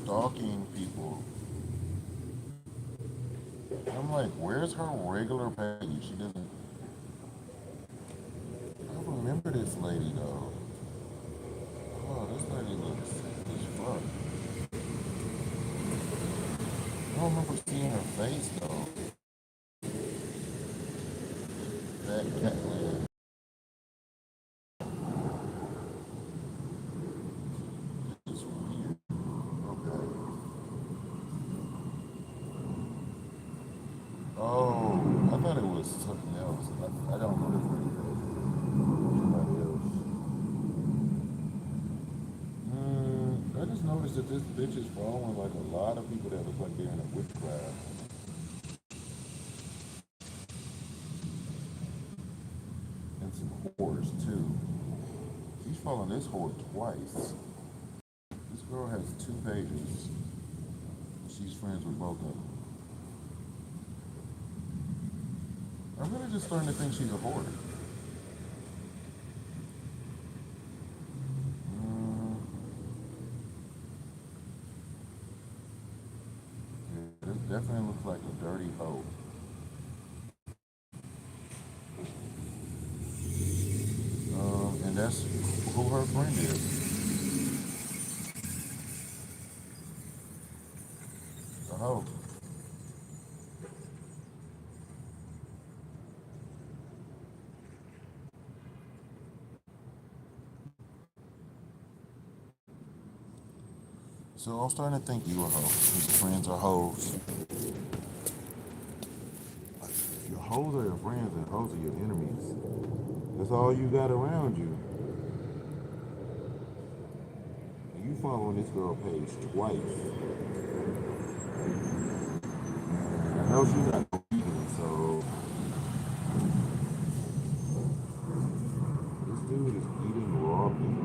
stalking people. I'm like, where's her regular page? She doesn't. I remember this lady though. Oh, this lady looks sick as fuck. I don't remember seeing her face though. That cat lady. It's weird. Okay. Oh, I thought it was something else. I don't know this lady though. Somebody else. I just noticed that this bitch is following like a lot of people that look like they're in a witchcraft. And some whores too. She's following this whore twice. This girl has two pages. She's friends with both of them. I'm really just starting to think she's a whore. Mm, yeah, this definitely looks like a dirty hoe. And that's who her friend is. The hoe. So I'm starting to think you a hoe. Your friends are hoes. If your hoes are your friends and hoes are your enemies, that's all you got around you. And you following this girl page twice. I know she's not vegan, so this dude is eating raw meat.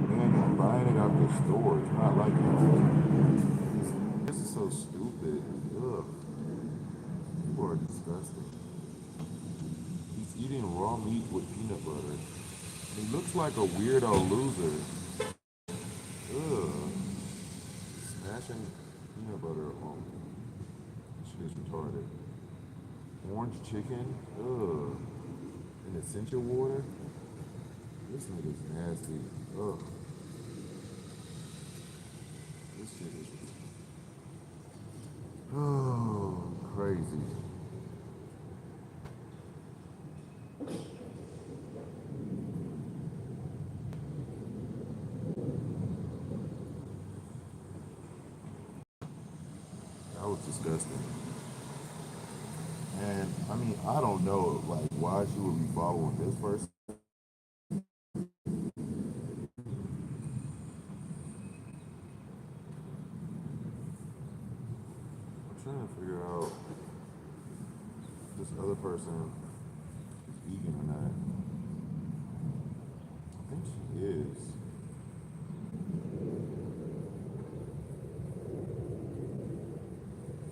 Man, he's buying it out the store. It's not like this is so stupid. Ugh. People are disgusting. He's eating raw meat with peanut butter. He looks like a weirdo loser. Ugh. Smashing peanut butter on. Shit is retarded. Orange chicken. Ugh. And essential water. This nigga's nasty. Ugh. This shit is. Oh, crazy. That was disgusting. And I mean, I don't know, like, why she would be following this person. I'm trying to figure out if this other person is vegan or not. I think she is.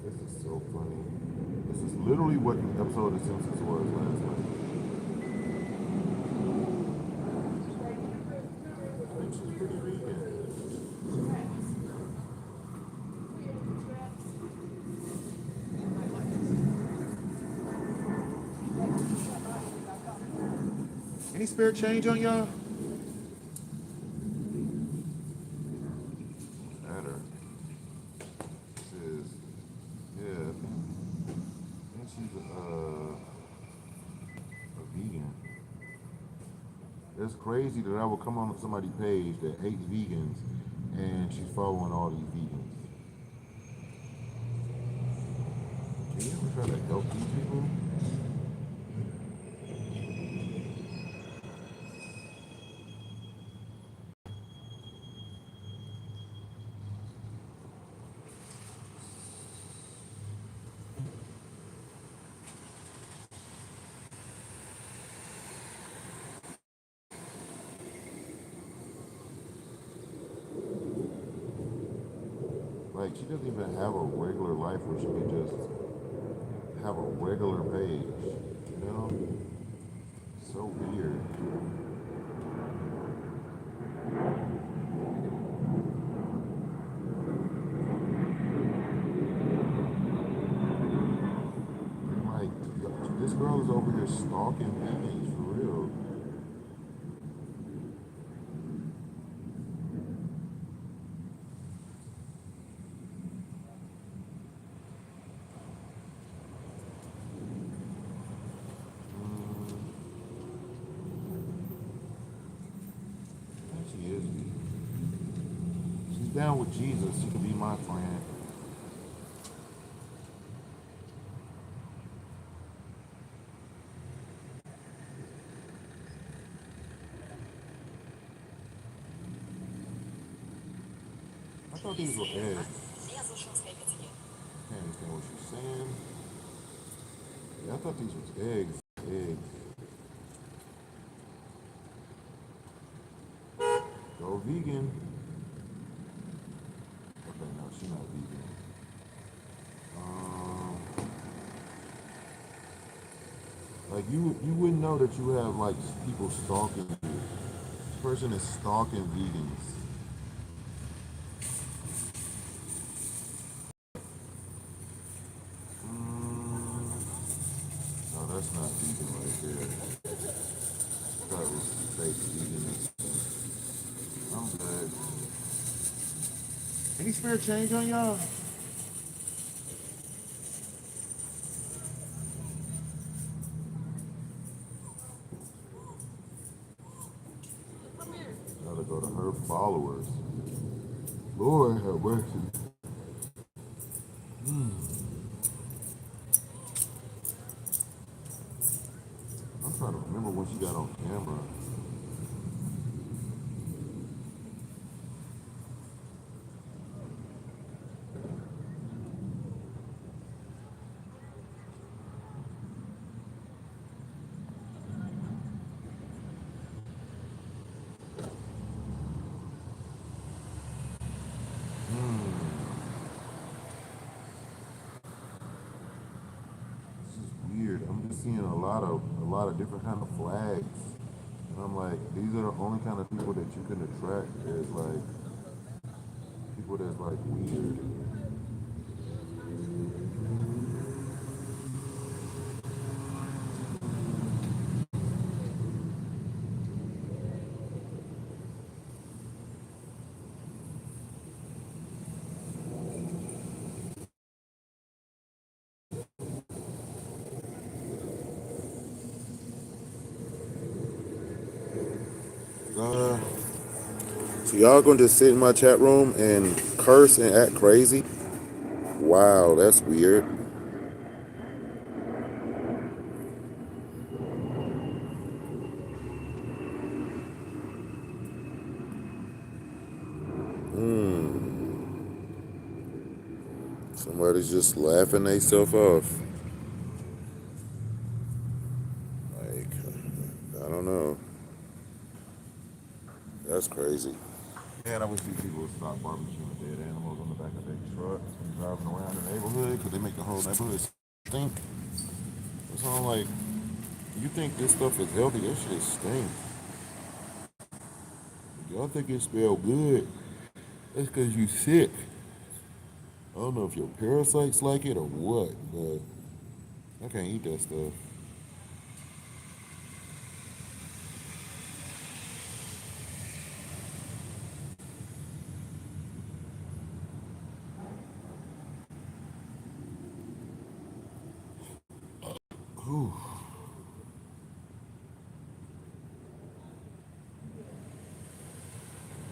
This is so funny. This is literally what the episode of The Simpsons was last night. I think she's pretty vegan. Any spare change on y'all? Matter. This is, yeah. I think she's a vegan. It's crazy that I would come on somebody's page that hates vegans and she's following all these vegans. Can you ever try to help these people? Like, she doesn't even have a regular life where she can just have a regular page, you know? So weird. stalking vegans for real. I think she is vegan. She's down with Jesus. She could be my friend. I thought these were eggs. Can't understand what she's saying. Yeah, I thought these was eggs. Eggs. Go vegan. Okay, no, she's not vegan. Um, like you wouldn't know that you have like people stalking you. This person is stalking vegans. No, that's not vegan right there. That was fake vegan. I'm good. Any spare change on y'all? Gotta go to her followers. Lord have mercy. I'm trying to remember when she got on camera. This is weird. I'm just seeing a lot of different kind of flags. And I'm like, these are the only kind of people that you can attract. There's like people that's like weird. Uh, so y'all gonna just sit in my chat room and curse and act crazy? Wow, that's weird. Somebody's just laughing themselves off. Like, I don't know. That's crazy. Man, I wish these people would stop barbecuing dead animals on the back of their trucks and driving around the neighborhood because they make the whole neighborhood stink. So I'm like, you think this stuff is healthy? That shit stinks. Y'all think it smell good? That's because you sick. I don't know if your parasites like it or what, but I can't eat that stuff. Whew.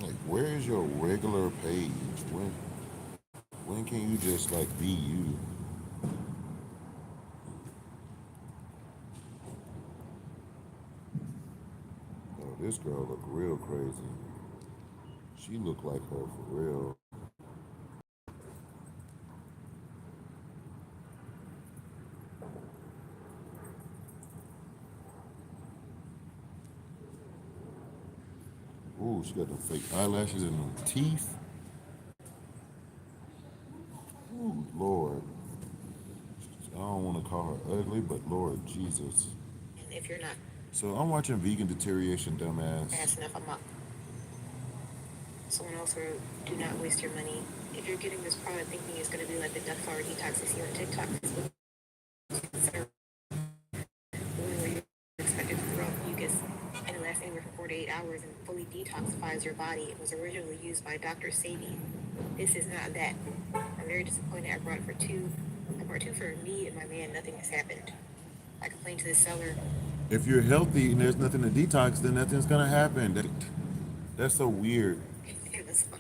Like, where is your regular page? When can you just like be you? Oh, this girl look real crazy. She look like her for real. Ooh, she got them fake eyelashes and them teeth. Ooh, Lord. I don't want to call her ugly, but Lord Jesus. If you're not. So I'm watching Vegan Deterioration, dumbass. Fast enough, I'm up. Someone also wrote, do not waste your money. If you're getting this product thinking it's going to be like the duck flower detox you see on TikTok, detoxifies your body. It was originally used by drSebijr. This is not that. I'm very disappointed. I brought two for me and my man. Nothing has happened. I complained to the seller. If you're healthy and there's nothing to detox, then nothing's gonna happen. That's so weird. It was fun.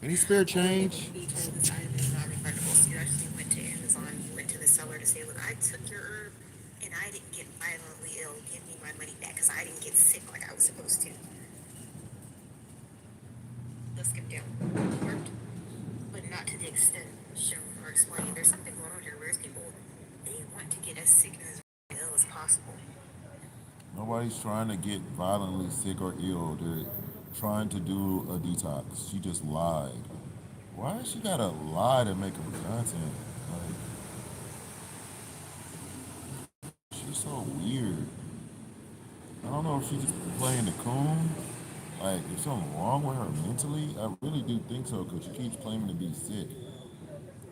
Any spare Only thing change? he told this item is non-refundable. So you actually went to Amazon. You went to the seller to say, look, I took your herb and I didn't get violently ill. Give me my money back because I didn't get sick like I was supposed to. Let's get down. It worked, but not to the extent shown or explained. There's something going on here. Whereas people, they want to get as sick and as ill as possible. Nobody's trying to get violently sick or ill. They're trying to do a detox. She just lied. Why does she gotta lie to make her content? Like, she's so weird. I don't know if she's just playing the coon. Like, is something wrong with her mentally? I really do think so because she keeps claiming to be sick.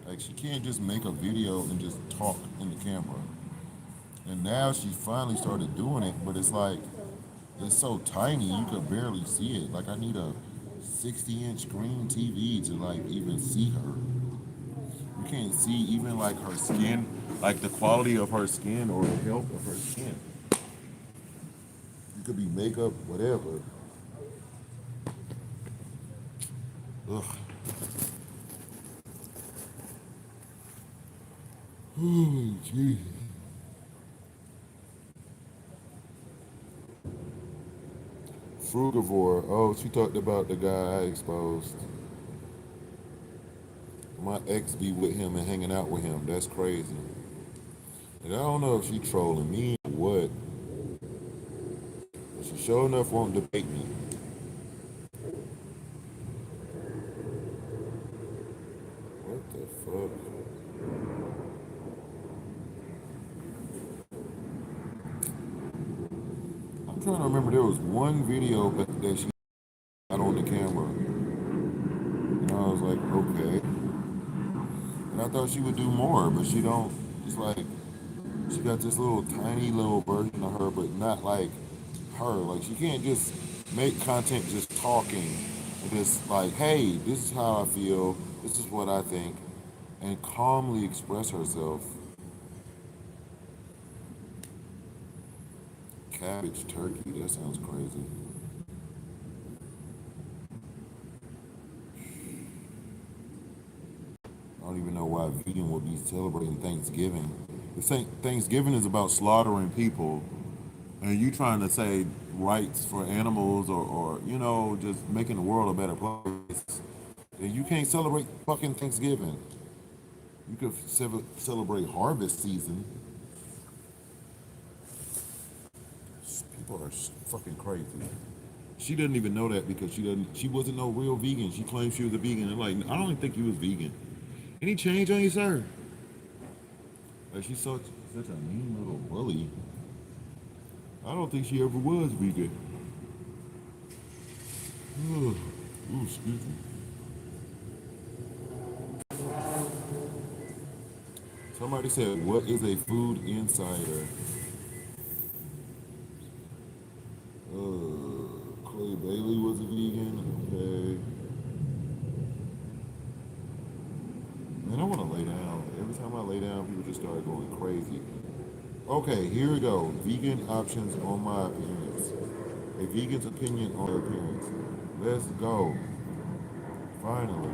Like, she can't just make a video and just talk in the camera. And now she finally started doing it, but it's like, it's so tiny you could barely see it. Like, I need a 60-inch screen TV to, like, even see her. You can't see even, like, her skin, like, the quality of her skin or the health of her skin. You could be makeup, whatever. Ugh. Oh, jeez. Frugivore. Oh, she talked about the guy I exposed. My ex be with him and hanging out with him. That's crazy. And I don't know if she trolling me or what. But she sure enough won't debate me. What the fuck? I'm trying to remember there was one video that she got on the camera. And I was like, okay. And I thought she would do more, but she don't. It's like she got this little tiny little version of her, but not like her. Like she can't just make content just talking and just like, hey, this is how I feel, this is what I think, and calmly express herself. Cabbage turkey, that sounds crazy. I don't even know why vegan would be celebrating Thanksgiving. Thanksgiving is about slaughtering people, and you trying to say rights for animals or just making the world a better place. And you can't celebrate fucking Thanksgiving. You could celebrate harvest season. People are fucking crazy. She doesn't even know that because she wasn't no real vegan. She claimed she was a vegan. And like, I don't even think you was vegan. Any change on you, sir? Like she's such a mean little bully. I don't think she ever was vegan. Ooh, excuse me. Somebody said, "What is a food insider?" Clay Bailey was a vegan. Okay. Man, I want to lay down. Every time I lay down, people just start going crazy. Okay, here we go. Vegan options on my appearance. A vegan's opinion on their appearance. Let's go. Finally.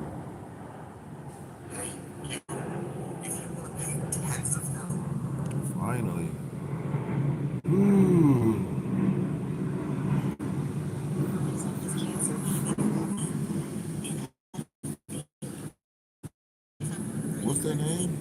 Finally. Ooh. What's their name?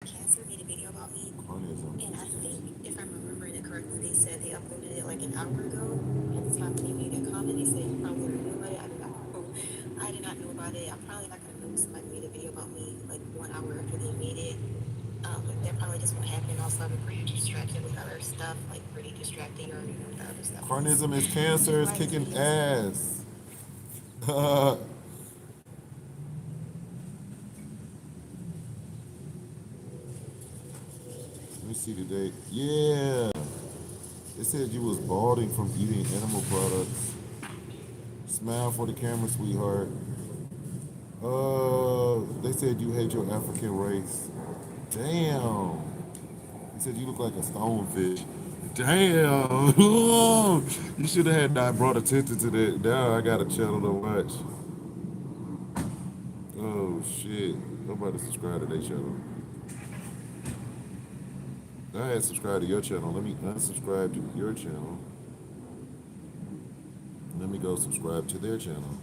Cancer made a video about me, Carnism. and I think if I'm remembering it correctly, they said they uploaded it like an hour ago. At the time when they made that comment, they said you probably already knew about it. I did not know. I did not know about it. I'm probably not gonna know somebody made a video about me like 1 hour after they made it. But that probably just what happened. Also, I've been pretty distracted with other stuff, like pretty distracted. You already know what the other stuff is. Carnism is Which is cancer. It's why these kicking videos. ass. Let me see the date. Yeah. It said you was balding from eating animal products. Smile for the camera, sweetheart. They said you hate your African race. Damn. He said you look like a stonefish. Damn. You should have had not brought attention to that. Now I got a channel to watch. Oh shit. Nobody subscribe to their channel. I had subscribed to your channel. Let me unsubscribe to your channel. Let me go subscribe to their channel.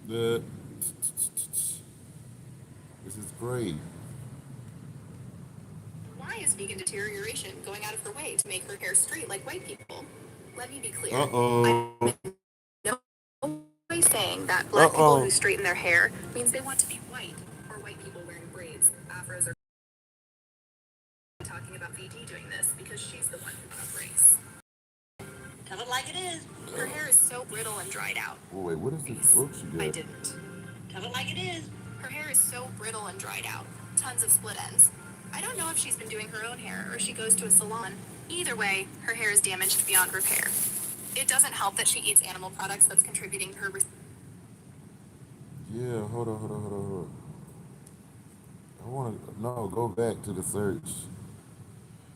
The This is great. Why is vegan deterioration going out of her way to make her hair straight like white people? Let me be clear. Uh-oh. I'm in no way saying that black people Uh-oh. who straighten their hair means they want to be white, or white people wearing braids, afros, or talking about VD doing this because she's the one who got race. Tell it like it is. Her hair is so brittle and dried out. Oh, wait, what is this book she got? I didn't. Tell it like it is. Her hair is so brittle and dried out. Tons of split ends. I don't know if she's been doing her own hair or she goes to a salon. Either way, her hair is damaged beyond repair. It doesn't help that she eats animal products that's contributing to her. Yeah, hold on. I want to, no, go back to the search.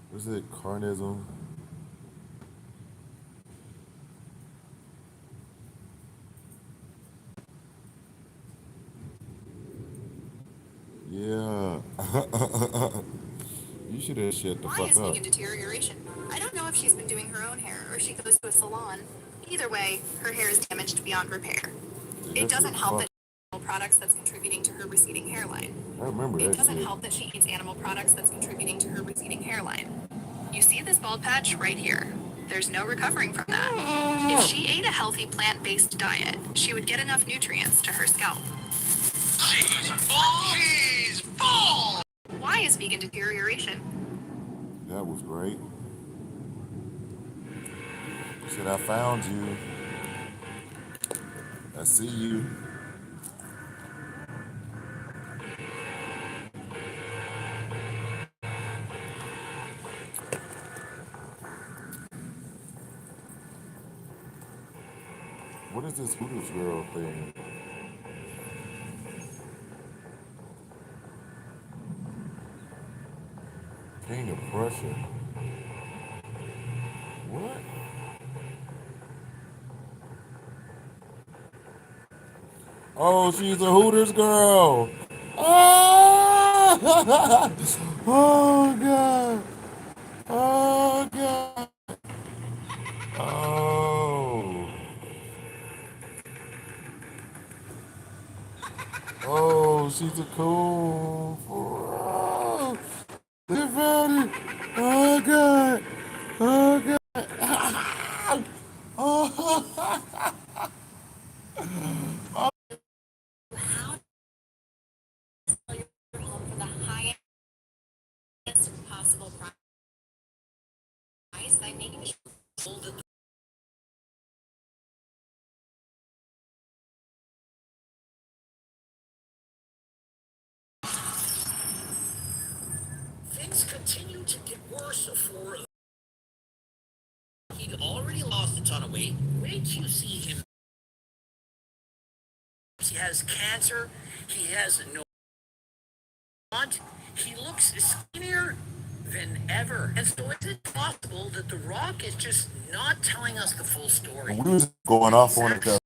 What is it? Carnism. Yeah. You should have shut the Why fuck is up. vegan deterioration? I don't know if she's been doing her own hair or she goes to a salon. Either way, her hair is damaged beyond repair. It doesn't help that animal products that's contributing to her receding hairline. I remember It that doesn't shit. help that she eats animal products that's contributing to her receding hairline. You see this bald patch right here? There's no recovering from that. If she ate a healthy plant-based diet, she would get enough nutrients to her scalp. She's bald! She's bald! Why is vegan deterioration? That was great. Said I found you. I see you. What is this Hooters girl thing? King of Prussia. What? Oh, she's a Hooters girl. Oh, oh God. Oh God. Oh. Oh, she's a cool. Oh, they found it. Oh God. Oh God. Oh. How to sell your home for the highest possible price by making sure that things continue to get worse for. He already lost a ton of weight. Wait till you see him. He has cancer. He has no want. He looks skinnier than ever. And so is it possible that The Rock is just not telling us the full story? We was going off on it. What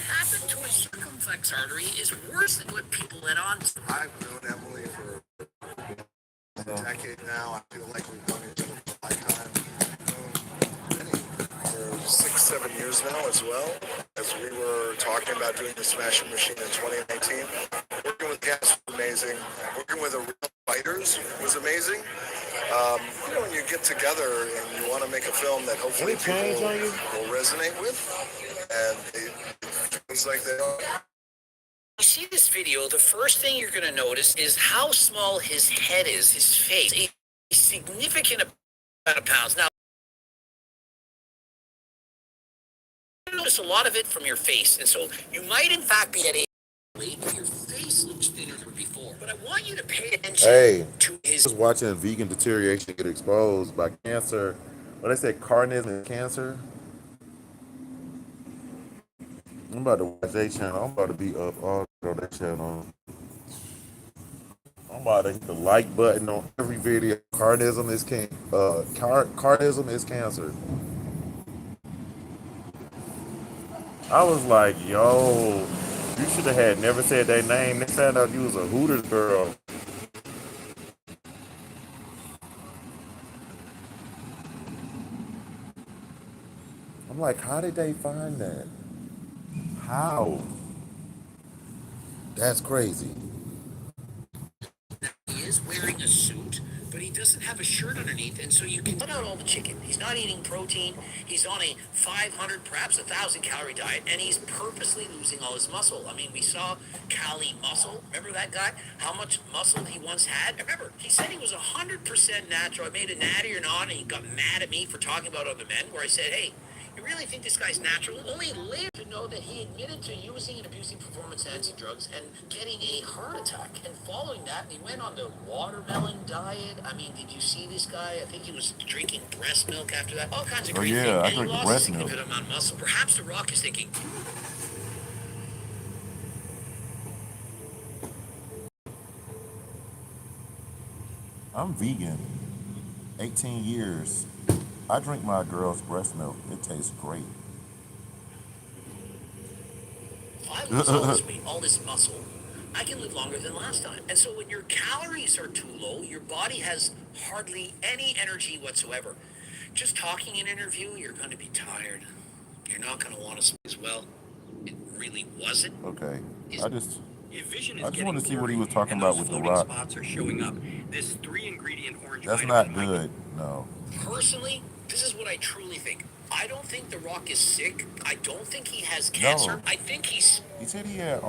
happened to his circumflex artery is worse than what people let on to. I've known Emily for a decade now. I feel like we've known each other for a lifetime. I've known Penny for 6, 7 years now as well. As we were talking about doing the Smashing Machine in 2019, working with cast was amazing. Working with the real fighters was amazing. When you get together and you want to make a film that hopefully people will resonate with, and it feels like they are. You see this video, the first thing you're going to notice is how small his head is, his face. A significant amount of pounds. Now, you notice a lot of it from your face, and so you might in fact be at a weight where your face looks thinner than before. But I want you to pay attention to his. I was watching vegan deterioration get exposed by cancer. What they say, carnism is cancer. I'm about to watch their channel. I'm about to be up all on their channel. I'm about to hit the like button on every video. Carnism is carnism is cancer. I was like, yo, you should have had never said their name. They found out you was a Hooters girl. I'm like, how did they find that? How? That's crazy. He is wearing a suit, but he doesn't have a shirt underneath, and so you can cut out all the chicken. He's not eating protein. He's on a 500, perhaps 1,000 calorie diet, and he's purposely losing all his muscle. I mean, we saw Cali Muscle. Remember that guy? How much muscle he once had? Remember, he said he was 100% natural. I made a natty or not, and he got mad at me for talking about other men, where I said, hey, you really think this guy's natural? Only later to know that he admitted to using and abusing performance-enhancing drugs and getting a heart attack. And following that, he went on the watermelon diet. I mean, did you see this guy? I think he was drinking breast milk after that. All kinds of crazy things. I And he drink lost a breast milk. significant amount of muscle. Perhaps The Rock is thinking, I'm vegan. 18 years. I drink my girl's breast milk. It tastes great. if I lose all this weight, all this muscle, I can live longer than last time. And so when your calories are too low, your body has hardly any energy whatsoever. Just talking in an interview, you're going to be tired. You're not going to want to speak as well. It really wasn't. Okay. Is- I just Your vision is I just getting want to see what he was blurry, talking and about those with The floating Rock. spots are showing up. This 3-ingredient orange That's vitamin not might good. No. Personally, this is what I truly think. I don't think The Rock is sick. I don't think he has cancer. No. I think he's He said he had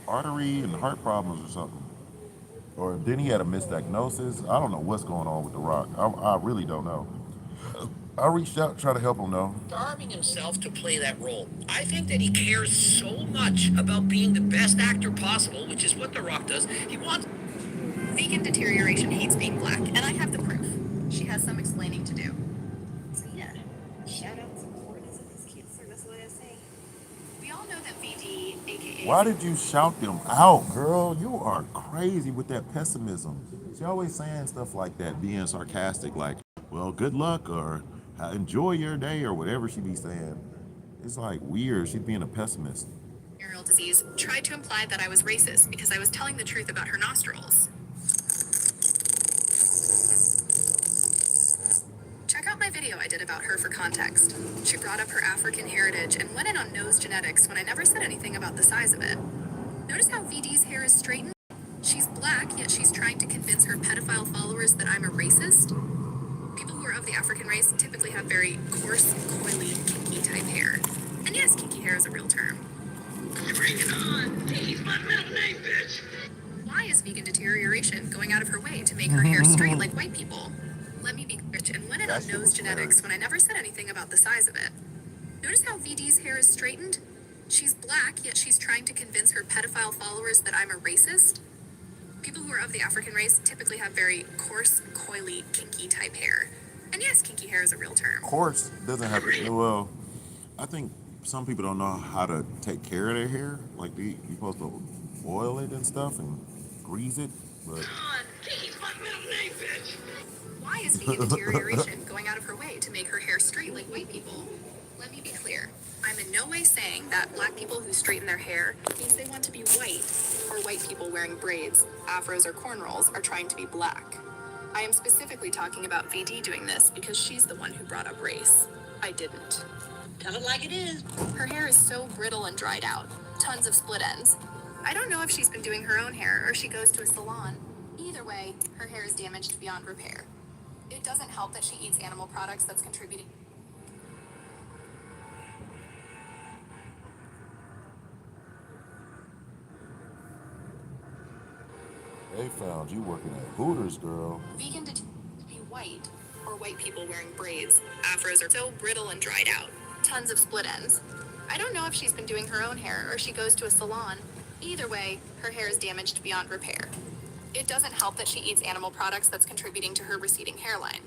artery and heart problems or something. Or then he had a misdiagnosis. I don't know what's going on with The Rock. I really don't know. I reached out trying to help him though. starving himself to play that role. I think that he cares so much about being the best actor possible, which is what The Rock does. He wants. Vegan deterioration hates being black, and I have the proof. She has some explaining to do. So yeah, shout out to Orders of this cancer. That's what I say. We all know that VD, aka. Why did you shout them out, girl? You are crazy with that pessimism. She always saying stuff like that, being sarcastic, like, well, good luck or enjoy your day or whatever she be saying. It's like weird. She's being a pessimist. Venereal disease tried to imply that I was racist because I was telling the truth about her nostrils. Check out my video I did about her for context. She brought up her African heritage and went in on nose genetics when I never said anything about the size of it. Notice how VD's hair is straightened? She's black, yet she's trying to convince her pedophile followers that I'm a racist. People who are of the African race typically have very coarse, coily, kinky type hair. And yes, kinky hair is a real term. Bring it on! He's my middle name, bitch! Why is vegan deterioration going out of her way to make her hair straight like white people? Let me be rich and went in on nose genetics when I never said anything about the size of it. Notice how VD's hair is straightened? She's black, yet she's trying to convince her pedophile followers that I'm a racist. People who are of the African race typically have very coarse, coily, kinky type hair. And yes, kinky hair is a real term. Coarse doesn't have to. Well, I think some people don't know how to take care of their hair. Like you're supposed to oil it and stuff and grease it, but He's my middle name, bitch! Why is vegan deterioration going out of her way to make her hair straight like white people? Let me be clear. I'm in no way saying that black people who straighten their hair means they want to be white, or white people wearing braids, afros, or cornrows are trying to be black. I am specifically talking about VD doing this because she's the one who brought up race. I didn't. Tell it like it is. Her hair is so brittle and dried out. Tons of split ends. I don't know if she's been doing her own hair or she goes to a salon. Either way, her hair is damaged beyond repair. It doesn't help that she eats animal products that's contributing. they found you working at Hooters, girl. Vegan to be white, or white people wearing braids. Afros are so brittle and dried out. Tons of split ends. I don't know if she's been doing her own hair or she goes to a salon. Either way, her hair is damaged beyond repair. It doesn't help that she eats animal products that's contributing to her receding hairline.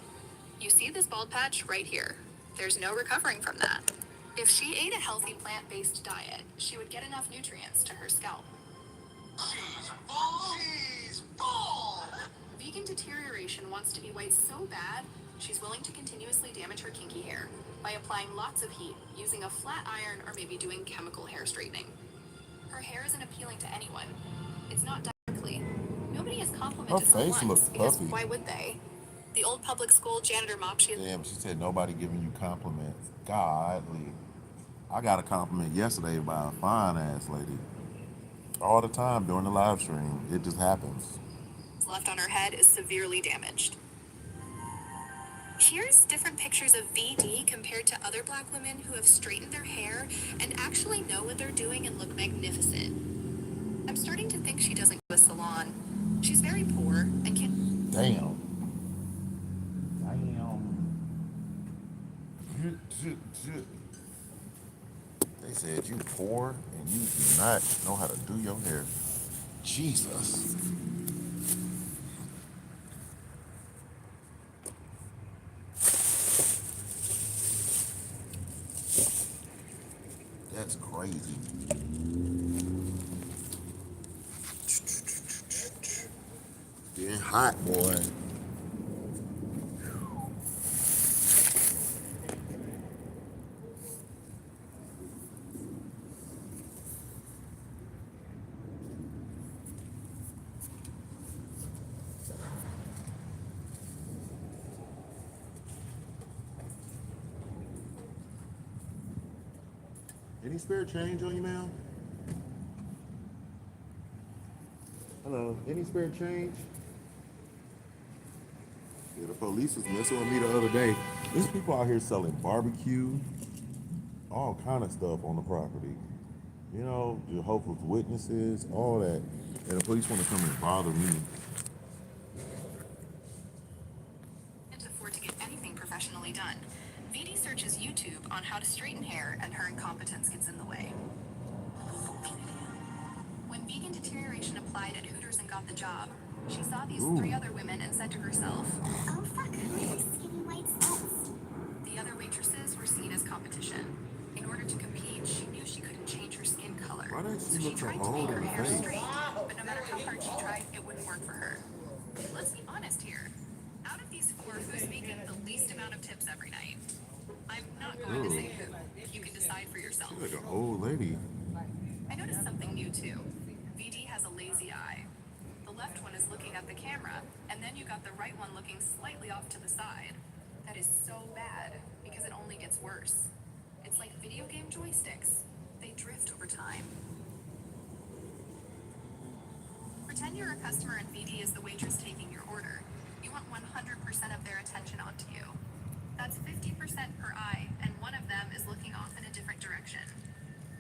You see this bald patch right here. There's no recovering from that. If she ate a healthy plant-based diet, she would get enough nutrients to her scalp. She's bald. She's bald. Vegan deterioration wants to be white so bad, she's willing to continuously damage her kinky hair by applying lots of heat, using a flat iron, or maybe doing chemical hair straightening. Her hair isn't appealing to anyone. It's not directly. Nobody has Her complimented her face once, looks because puffy. why would they? The old public school janitor mop she Damn, she said nobody giving you compliments. Godly. I got a compliment yesterday by a fine ass lady. All the time during the live stream. It just happens. left on her head is severely damaged. Here's different pictures of VD compared to other black women who have straightened their hair and actually know what they're doing and look magnificent. I'm starting to think she doesn't go to a salon. She's very poor and can't. Damn. They said you poor and you do not know how to do your hair. Jesus. That's crazy. Getting hot, boy. Any spare change on you, ma'am? Hello. Any spare change? Yeah, the police was messing with me the other day. There's people out here selling barbecue, all kind of stuff on the property. You know, Jehovah's Witnesses, all that. And the police want to come and bother me. Can't afford to get anything professionally done. VD searches YouTube on how to straighten hair, and her incompetence gets in the way. When vegan deterioration applied at Hooters and got the job, she saw these three other women and said to herself, "Oh fuck, these skinny white sluts." The other waitresses were seen as competition. In order to compete, she knew she couldn't change her skin color. Why does she So she look so tried to old make her in the hair face? straight, but no matter how hard she tried, it wouldn't work for her. Let's be honest here. Out of these four, who's making the least amount of tips every night? I'm not going to say who. You can decide for yourself. She's like an old lady. I noticed something new too. VD has a lazy eye. The left one is looking at the camera, and then you got the right one looking slightly off to the side. That is so bad, because it only gets worse. It's like video game joysticks. They drift over time. Pretend you're a customer and VD is the waitress taking your order. You want 100% of their attention onto you. That's 50% per eye, and one of them is looking off in a different direction.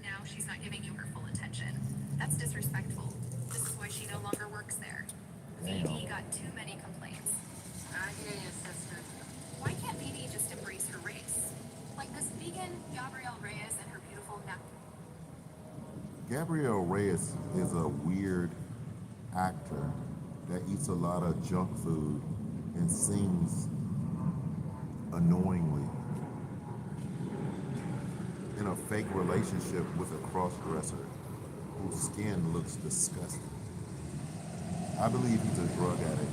Now she's not giving you her full attention. That's disrespectful. This is why she no longer works there. VD got too many complaints. I hear you, sister. Why can't VD just embrace her race? Like this vegan Gabrielle Reyes and her beautiful neck. Gabrielle Reyes is a weird actor that eats a lot of junk food and sings annoyingly in a fake relationship with a cross-dresser whose skin looks disgusting. I believe he's a drug addict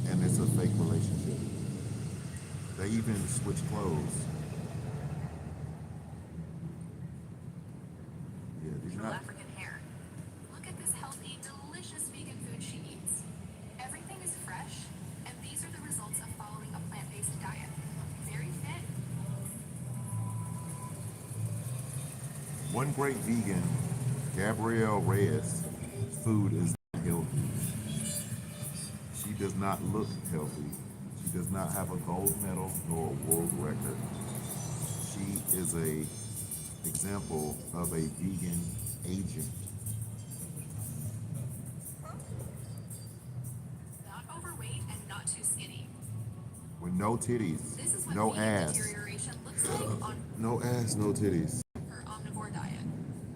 and it's a fake relationship. They even switch clothes. Yeah, these Natural not. African hair. Look at this healthy, delicious vegan food she eats. Everything is fresh, and these are the results of following a plant-based diet. Very fit. One great vegan, Gabrielle Reyes, food is not healthy. She does not look healthy. She does not have a gold medal nor a world record. She is a example of a vegan agent. Not overweight and not too skinny. With no titties, This is what no vegan ass. deterioration looks like on No ass, no titties. her omnivore diet.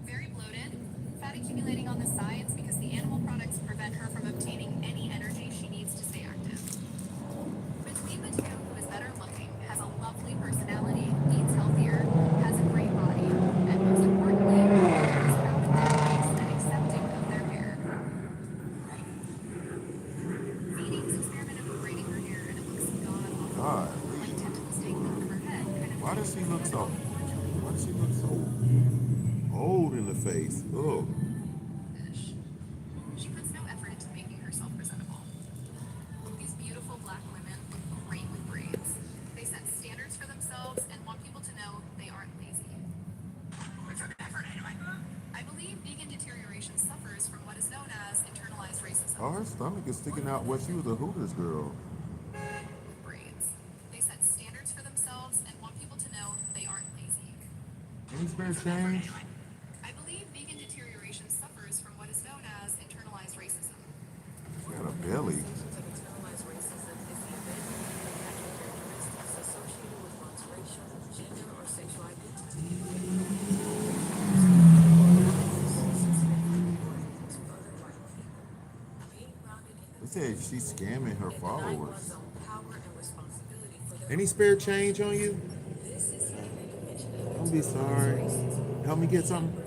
Very bloated, fat accumulating on the sides because the animal products prevent her from obtaining any Why does she look so? Why does she look so old in the face? Oh, She puts no effort into making herself presentable. These beautiful black women look great with braids. They set standards for themselves and want people to know they aren't lazy. What's her effort anyway? I believe vegan deterioration suffers from what is known as internalized racism. oh, her stomach is sticking out. What, she was a Hooters girl. With braids. They set standards for themselves and want people to know they aren't lazy. Any spare change? I believe vegan deterioration suffers from what is known as internalized racism. She got a belly. Internalized racism is the event of natural characteristics associated with one's racial, gender, or sexual identity. They said she's scamming her followers. Any spare change on you? Don't be sorry. Help me get something.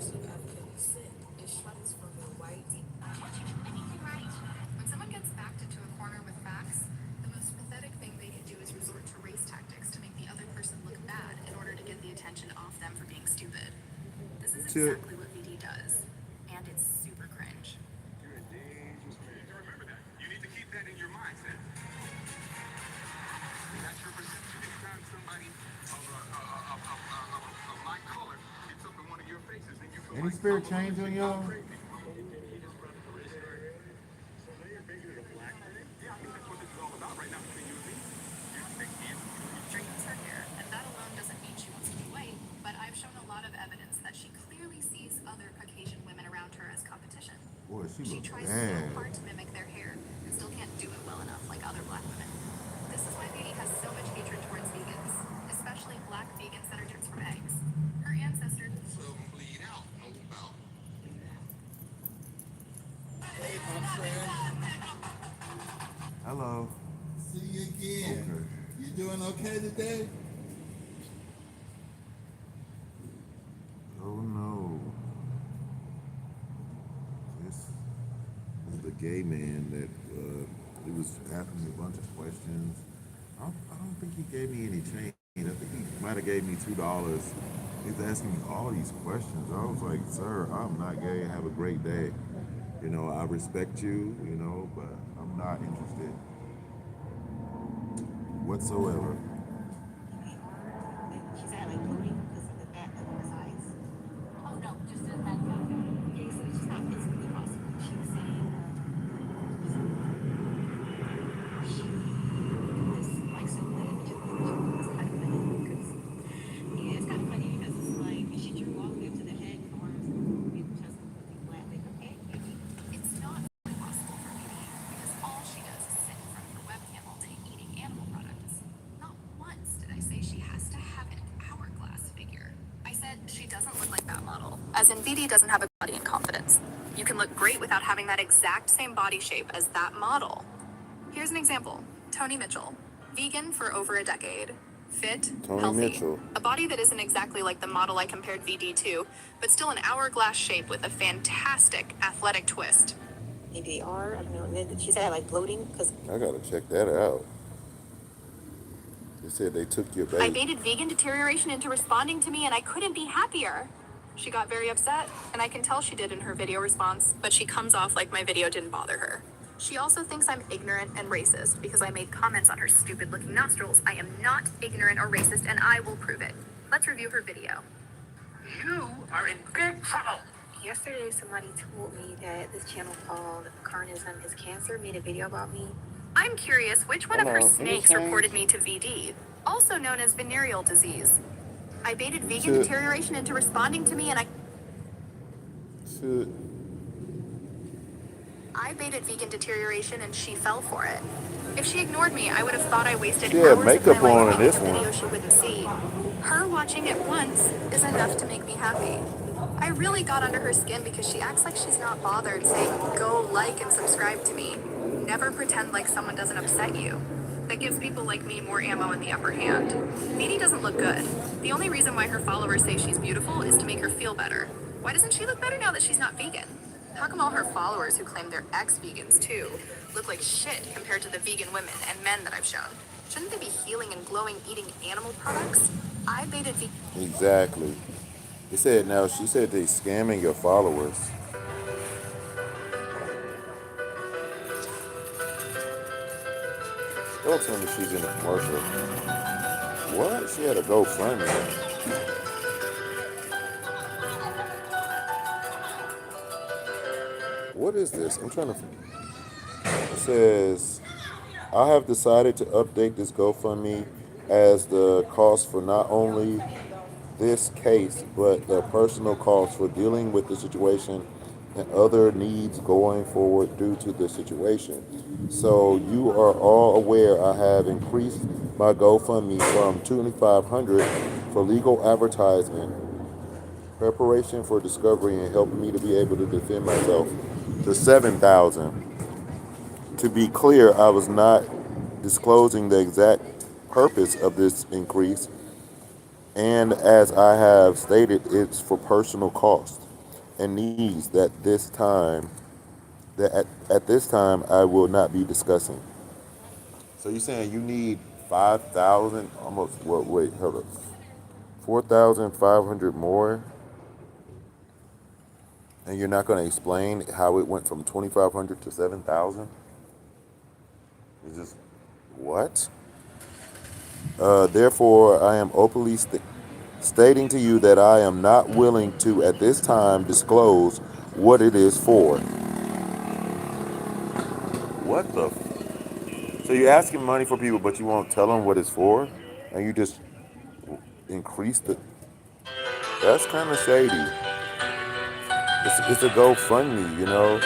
When someone gets backed into a corner with facts, the most pathetic thing they can do is resort to race tactics to make the other person look bad in order to get the attention off them for being stupid. This is exactly what VD does, and it's super cringe. You're a dangerous man. Remember that. You need to keep that in your mindset. That's your perception. Anytime somebody of my color gets up in one of your faces, then you feel Any spare change on y'all? Straightens her hair, and that alone doesn't mean she wants to be white, but I've shown a lot of evidence that she clearly sees other Caucasian women around her as competition. Boy, she She looks tries bad. so hard to mimic their hair and still can't do it well enough like other black women. This is why Beatty has so much hatred towards vegans, especially black vegans that are chips from eggs. Her ancestors. Bleed out, no doubt. Hello. See you again. Okay. You doing okay today? Oh no. This is the gay man that he was asking me a bunch of questions. I don't think he gave me any change. I think he might have gave me $2. He's asking me all these questions. I was like, sir, I'm not gay. Have a great day. You know, I respect you, you know, but I'm not interested whatsoever. She's at like bloating because of the fat under his eyes. Oh no, just a bad fat. Okay, so it's just not physically possible. She was saying she was like so good. It's kind of funny because yeah, it's kind of funny because it's like she drew all the way up to the head, arms, and just completely flat. Like okay, maybe it's not really possible for me because all she does is sit in front of her webcam all day eating animal products. Not once did I say she has to have an hourglass figure. I said she doesn't look like that model. As in VD doesn't have a body and confidence. You can look great without having that exact same body shape as that model. Here's an example. Tony Mitchell. Vegan for over a decade. Fit, Tony healthy. Mitchell. A body that isn't exactly like the model I compared VD to, but still an hourglass shape with a fantastic athletic twist. Maybe they are, I don't know. And then she said I like bloating because I gotta check that out. They said they took your I bait. baited vegan deterioration into responding to me and I couldn't be happier. She got very upset, and I can tell she did in her video response, but she comes off like my video didn't bother her. She also thinks I'm ignorant and racist because I made comments on her stupid looking nostrils. I am not ignorant or racist, and I will prove it. Let's review her video. You are in big trouble. Yesterday, somebody told me that this channel called Carnism is Cancer made a video about me. I'm curious which one of her snakes reported me to VD, also known as venereal disease. I baited vegan deterioration into responding to me, and I baited vegan deterioration, and she fell for it. If she ignored me, I would have thought I wasted She had hours makeup of my on life in this making a one. video she wouldn't see. Her watching it once is enough to make me happy. I really got under her skin because she acts like she's not bothered saying, go like and subscribe to me. Never pretend like someone doesn't upset you. That gives people like me more ammo in the upper hand. Needy doesn't look good. The only reason why her followers say she's beautiful is to make her feel better. Why doesn't she look better now that she's not vegan? How come all her followers who claim they're ex-vegans too look like shit compared to the vegan women and men that I've shown? Shouldn't they be healing and glowing eating animal products? I baited V. Exactly. They said now. She said they scamming your followers. Don't tell me she's in a commercial. What? She had a GoFundMe. What is this? I'm trying to. It says I have decided to update this GoFundMe as the cost for not only this case, but the personal cost for dealing with the situation and other needs going forward due to the situation. So you are all aware I have increased my GoFundMe from 2,500 for legal advertisement, preparation for discovery, and helping me to be able to defend myself to 7,000. To be clear, I was not disclosing the exact purpose of this increase, and as I have stated, it's for personal cost and needs at this time I will not be discussing. So you're saying you need 5,000, almost, what, wait, hold up, 4,500 more, and you're not going to explain how it went from 2,500 to 7,000? It's just, what? Therefore, I am openly stating to you that I am not willing to, at this time, disclose what it is for. What the? So you're asking money for people, but you won't tell them what it's for, and you just increase the. That's kind of shady. It's a GoFundMe, you know.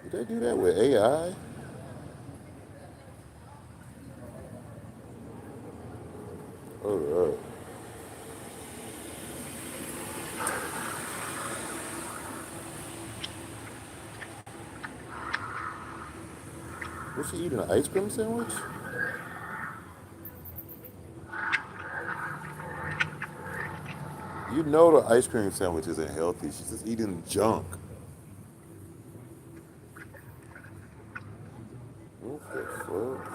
Did they do that with AI? Oh, was she eating an ice cream sandwich? You know the ice cream sandwich isn't healthy. She's just eating junk. What the fuck?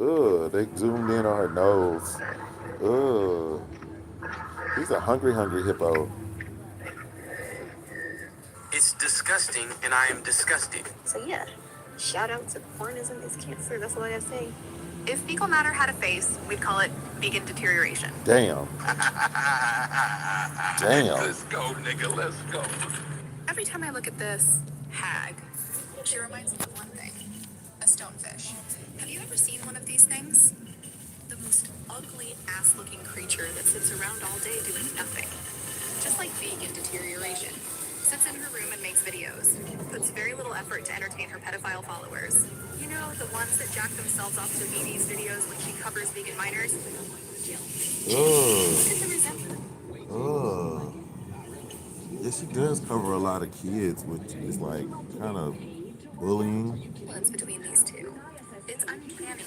Ugh, they zoomed in on her nose. Ugh. He's a hungry, hungry hippo. It's disgusting, and I am disgusted. So yeah, shout out to pornism is cancer. That's all I gotta say. If fecal matter had a face, we'd call it vegan deterioration. Damn. Damn. Let's go, nigga. Let's go. Every time I look at this hag, she reminds me of one thing: a stonefish. Have you ever seen one of these things? The most ugly ass-looking creature that sits around all day doing nothing. Just like vegan deterioration. Sits in her room and makes videos. Puts very little effort to entertain her pedophile followers. You know, the ones that jack themselves off to VD's videos when she covers vegan minors? Jill. Ugh. Look at the resentment. Ugh. Yeah, she does cover a lot of kids, which is like kind of bullying. What's between these two? It's uncanny.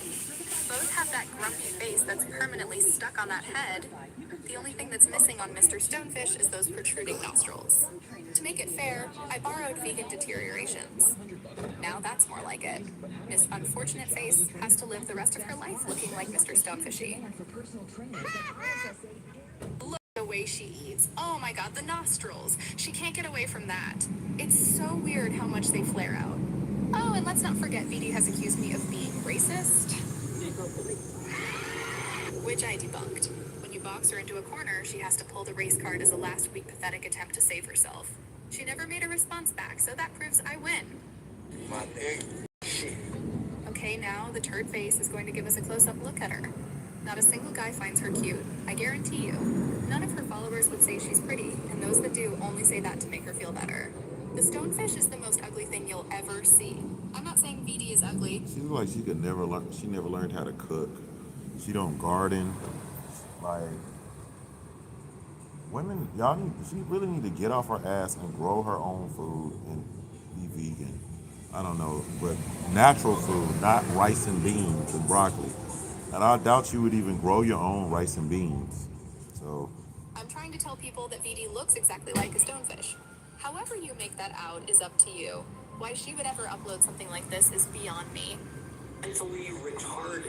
Both have that grumpy face that's permanently stuck on that head. The only thing that's missing on Mr. Stonefish is those protruding nostrils. To make it fair, I borrowed vegan deteriorations. Now that's more like it. Miss Unfortunate Face has to live the rest of her life looking like Mr. Stonefishy. Look at the way she eats. Oh my god, the nostrils. She can't get away from that. It's so weird how much they flare out. Oh, and let's not forget VD has accused me of being racist, which I debunked. When you box her into a corner, she has to pull the race card as a last week pathetic attempt to save herself. She never made a response back, so that proves I win. My egg. Okay, now the turd face is going to give us a close-up look at her. Not a single guy finds her cute, I guarantee you. None of her followers would say she's pretty, and those that do only say that to make her feel better. The stonefish is the most ugly thing you'll ever see. I'm not saying VD is ugly. She looks like she could never learn. She never learned how to cook. She don't garden. Like women, y'all need. She really need to get off her ass and grow her own food and be vegan. I don't know, but natural food, not rice and beans and broccoli. And I doubt you would even grow your own rice and beans. So I'm trying to tell people that VD looks exactly like a stonefish. However you make that out is up to you. Why she would ever upload something like this is beyond me. Mentally retarded.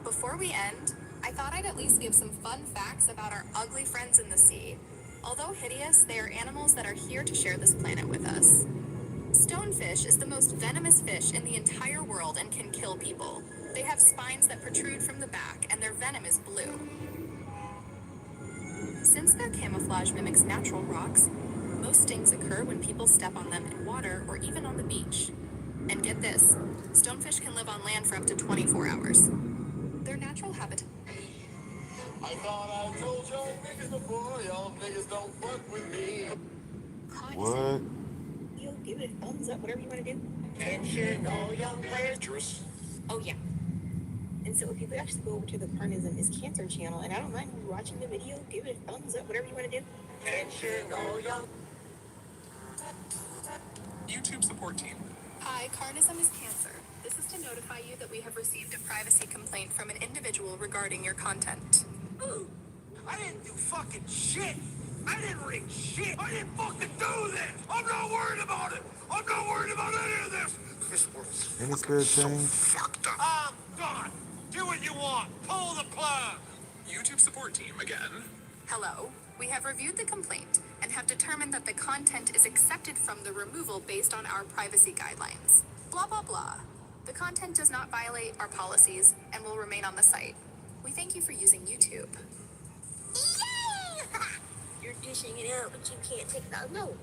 Before we end, I thought I'd at least give some fun facts about our ugly friends in the sea. Although hideous, they are animals that are here to share this planet with us. Stonefish is the most venomous fish in the entire world and can kill people. They have spines that protrude from the back, and their venom is blue. Since their camouflage mimics natural rocks, most stings occur when people step on them in water or even on the beach. And get this, stonefish can live on land for up to 24 hours. Their natural habitat. I thought I told y'all niggas before, y'all niggas don't fuck with me. What? Yo, give it a thumbs up, whatever you want to do. Attention, all young players. Oh yeah. And so if you could actually go over to the Carnism is Cancer channel, and I don't mind you watching the video, give it a thumbs up, whatever you want to do. Attention, all young. YouTube support team. Hi, Carnism is Cancer. This is to notify you that we have received a privacy complaint from an individual regarding your content. Ooh, I didn't do fucking shit. I didn't rig shit. I didn't fucking do this. I'm not worried about it. I'm not worried about any of this. This world's Any spirit so change? fucked up. I'm done. Do what you want. Pull the plug. YouTube support team again. Hello. We have reviewed the complaint and have determined that the content is accepted from the removal based on our privacy guidelines. Blah, blah, blah. The content does not violate our policies and will remain on the site. We thank you for using YouTube. Yay! You're dishing it out, but you can't take it out. No,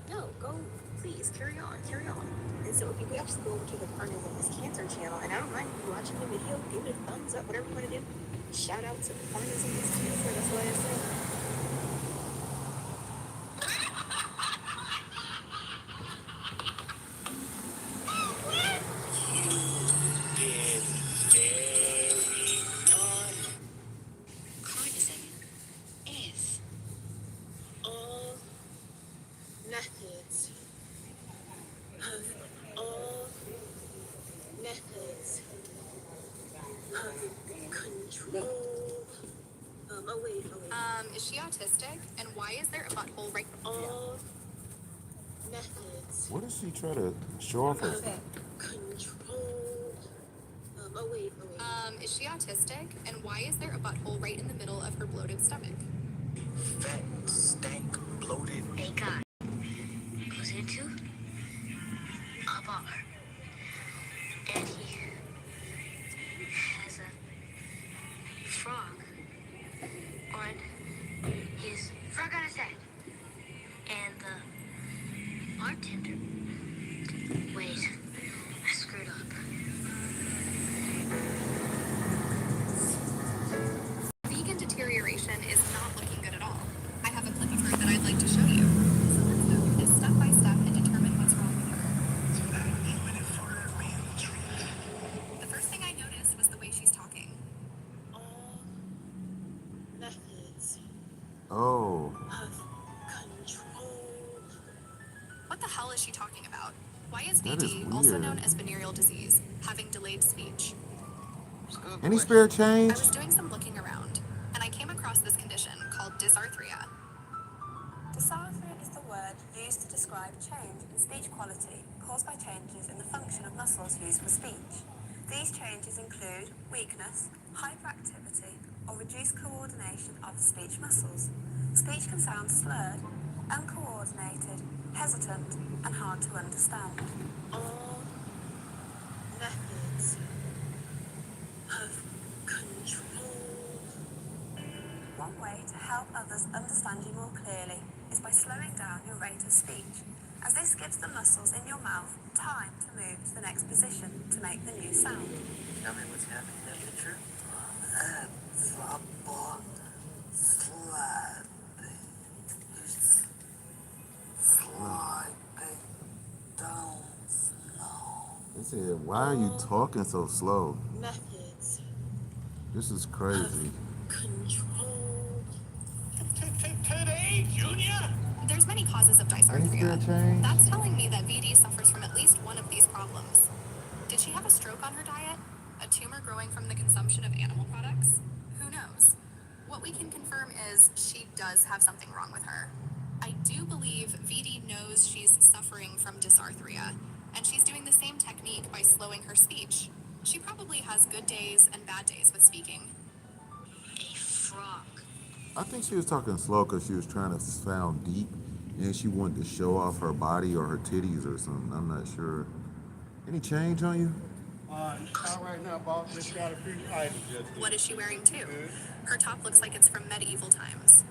go, please, carry on. And so if you could actually go over to the Carnism is Cancer channel, and I don't mind you watching the video, give it a thumbs up, whatever you want to do. Shout out to the Carnism is Cancer, that's what I said. Carnism is all methods of all methods of control. Wait. Is she autistic? And why is there a butthole right? All methods What does she try to show off her? of control. Wait. Is she autistic? And why is there a butthole right in the middle of her bloated stomach? Fat, stank, bloated. A guy goes into a bar and he has a frog on his frog on his head. And the bartender, wait, I screwed up. Vegan deterioration is not looking good at all. I have a clip of her that I'd like to show you. So let's go through this step by step and determine what's wrong with her. The first thing I noticed was the way she's talking. All methods Oh, of control. What the hell is she talking about? Why is That is VD, also weird. known as venereal disease, having delayed speech? any spirit I change? was doing some looking around, and I came across this condition called dysarthria. Dysarthria is the word used to describe change in speech quality caused by changes in the function of muscles used for speech. These changes include weakness, hyperactivity, or reduced coordination of the speech muscles. Speech can sound slurred, uncoordinated, hesitant, and hard to understand. All methods of control. One way to help others understand you more clearly is by slowing down your rate of speech, as this gives the muscles in your mouth time to move to the next position to make the new sound. Tell me what's happening in that picture. They said, why are you talking so slow? Methods This is crazy. control. Today, Junior? There's many causes of Any spirit dysarthria. change? That's telling me that VD suffers from at least one of these problems. Did she have a stroke on her diet? A tumor growing from the consumption of animal products? Who knows? What we can confirm is she does have something wrong with her. I do believe VD knows she's suffering from dysarthria, and she's doing the same technique by slowing her speech. She probably has good days and bad days with speaking. A frog. I think she was talking slow because she was trying to sound deep, and she wanted to show off her body or her titties or something. I'm not sure. Any change on you? Not right now, boss. Just got a few items. What is she wearing too? Her top looks like it's from medieval times.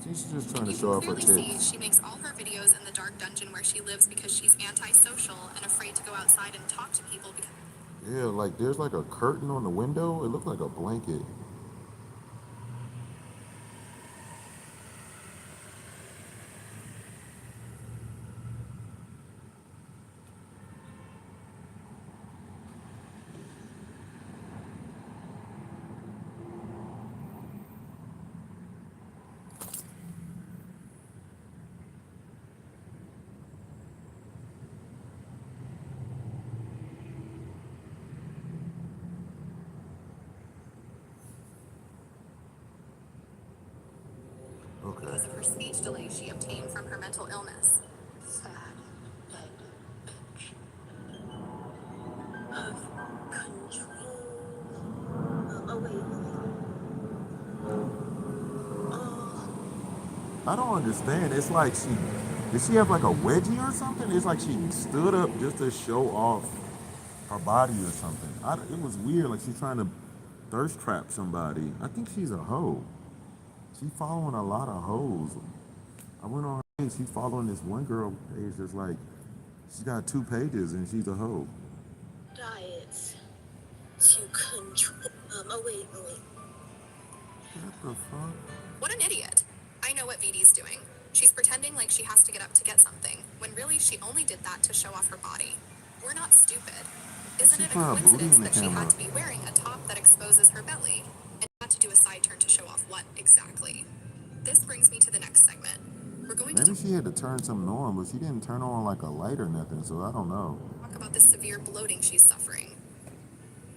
She's just trying And to you show can off her clearly see tits. she makes all her videos in the dark dungeon where she lives because she's antisocial and afraid to go outside and talk to people because Yeah, like there's like a curtain on the window. It looked like a blanket. Okay. of her speech delay she obtained from her mental illness. Sad. Dead. Bitch. Of control. Oh, wait. I don't understand. It's like did she have like a wedgie or something? It's like she stood up just to show off her body or something. It was weird. Like she's trying to thirst trap somebody. I think she's a hoe. She's following a lot of hoes. I went on her page. She's following this one girl page that's like, she's got 2 pages and she's a hoe. Diets. To control. Oh, wait. What the fuck? What an idiot. I know what VD's doing. She's pretending like she has to get up to get something, when really she only did that to show off her body. We're not stupid. Isn't it a coincidence that she had to be wearing a top that exposes her belly, and had to do a side turn to show off what exactly? This brings me to the next segment. We're going to Maybe she had to turn something on, but she didn't turn on like a light or nothing, so I don't know. talk about the severe bloating she's suffering.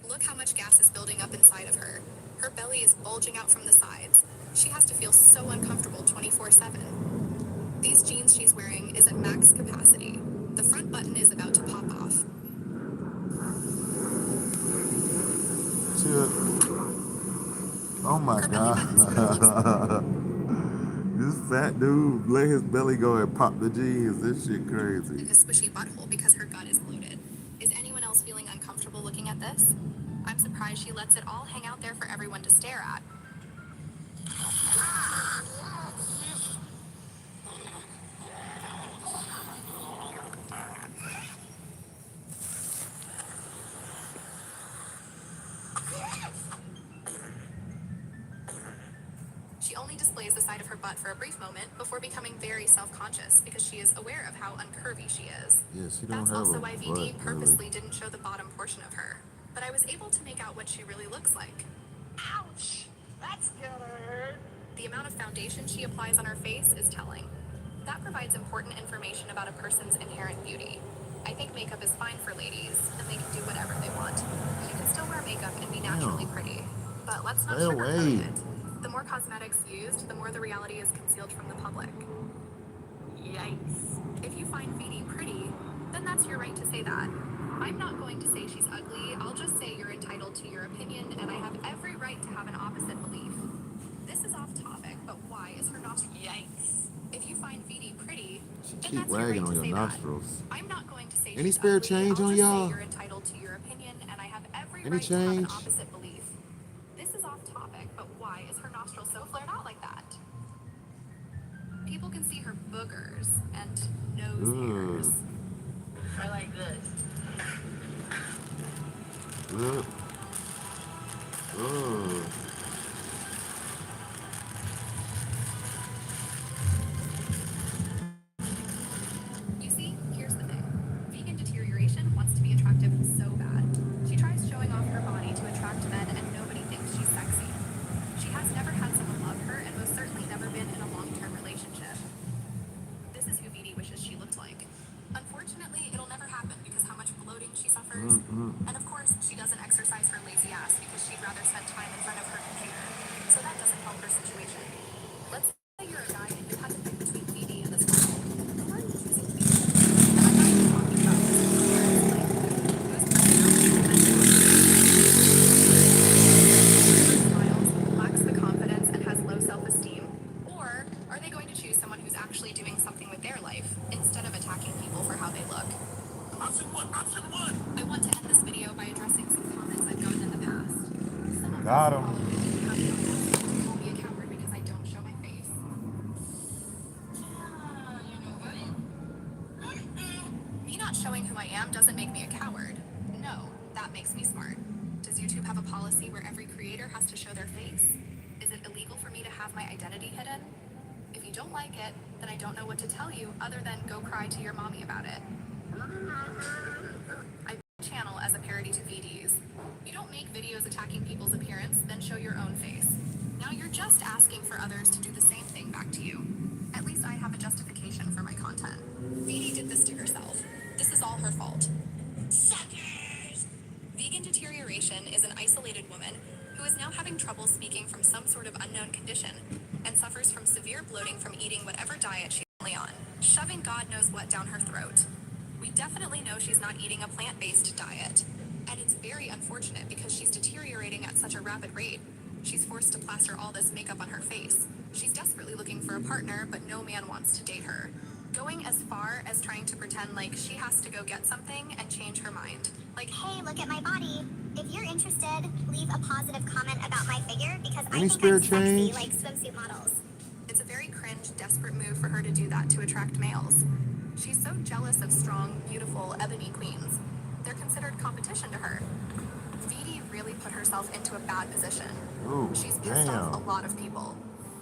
Look how much gas is building up inside of her. Her belly is bulging out from the sides. She has to feel so uncomfortable 24/7. These jeans she's wearing is at max capacity. The front button is about to pop off. Oh my god. This fat dude let his belly go and pop the jeans. This shit crazy. A squishy butthole because her gut is bloated. Is anyone else feeling uncomfortable looking at this? I'm surprised she lets it all hang out there for everyone to stare at. She only displays the side of her butt for a brief moment before becoming very self-conscious because she is aware of how uncurvy she is. Yeah, she don't That's have also a why butt, VD purposely really. didn't show the bottom portion of her. But I was able to make out what she really looks like. Ouch! That's gonna hurt. The amount of foundation she applies on her face is telling. That provides important information about a person's inherent beauty. I think makeup is fine for ladies, and they can do whatever they want. You can still wear makeup and be naturally pretty. But let's not Stay away. sugarcoat it. The more cosmetics used, the more the reality is concealed from the public. Yikes. If you find VD pretty, then that's your right to say that. I'm not going to say she's ugly, I'll just say you're entitled to your opinion, and I have every right to have an opposite belief. This is off topic, but why is her nostril? Yikes. If you find VD pretty, then Keep that's your wagging right on to your say nostrils. that. I'm not going to say Any she's spare ugly, change I'll on just y'all? say you're entitled to your opinion, and I have every Any right to have an change? opposite belief. This is off topic, but why is her nostril so flared out like that? People can see her boogers and nose hairs. I like this. Ugh. Ugh. You see, here's the thing. Vegan deterioration wants to be attractive so bad. She tries showing off her body to attract men and nobody thinks she's sexy. She has never had someone love her and most certainly never been in a long-term relationship. This is who VD wishes she looked like. Unfortunately, it'll never happen because how much bloating she suffers. And of course, she doesn't exercise her lazy ass because she'd rather spend time actually doing something with their life instead of attacking people for how they look. Option one, option one. I want to end this video by addressing some comments I've gotten in the past. Some of Got those him. follow me have the audacity to call me a coward because I don't show my face. You know what? Me not showing who I am doesn't make me a coward. No, that makes me smart. Does YouTube have a policy where every creator has to show their face? Is it illegal for me to have my identity hidden? If you don't like it, then I don't know what to tell you other than go cry to your mommy about it. I channel as a parody to VDs. You don't make videos attacking people's appearance, then show your own face. Now you're just asking for others to do the same thing back to you. At least I have a justification for my content. VD did this to herself. This is all her fault. Suckers! Vegan deterioration is an isolated woman who is now having trouble speaking from some sort of unknown condition and suffers from severe bloating from eating whatever diet she's currently on, shoving God knows what down her throat. We definitely know she's not eating a plant-based diet, and it's very unfortunate because she's deteriorating at such a rapid rate. She's forced to plaster all this makeup on her face. She's desperately looking for a partner, but no man wants to date her. Going as far as trying to pretend like she has to go get something and change her mind. Like, Hey, look at my body. If you're interested, leave a positive comment about my figure because I Any think I'm spirit sexy change? like swimsuit models. it's a very cringe, desperate move for her to do that to attract males. She's so jealous of strong, beautiful, ebony queens. They're considered competition to her. VD really put herself into a bad position. Ooh, She's pissed off a damn. lot of people.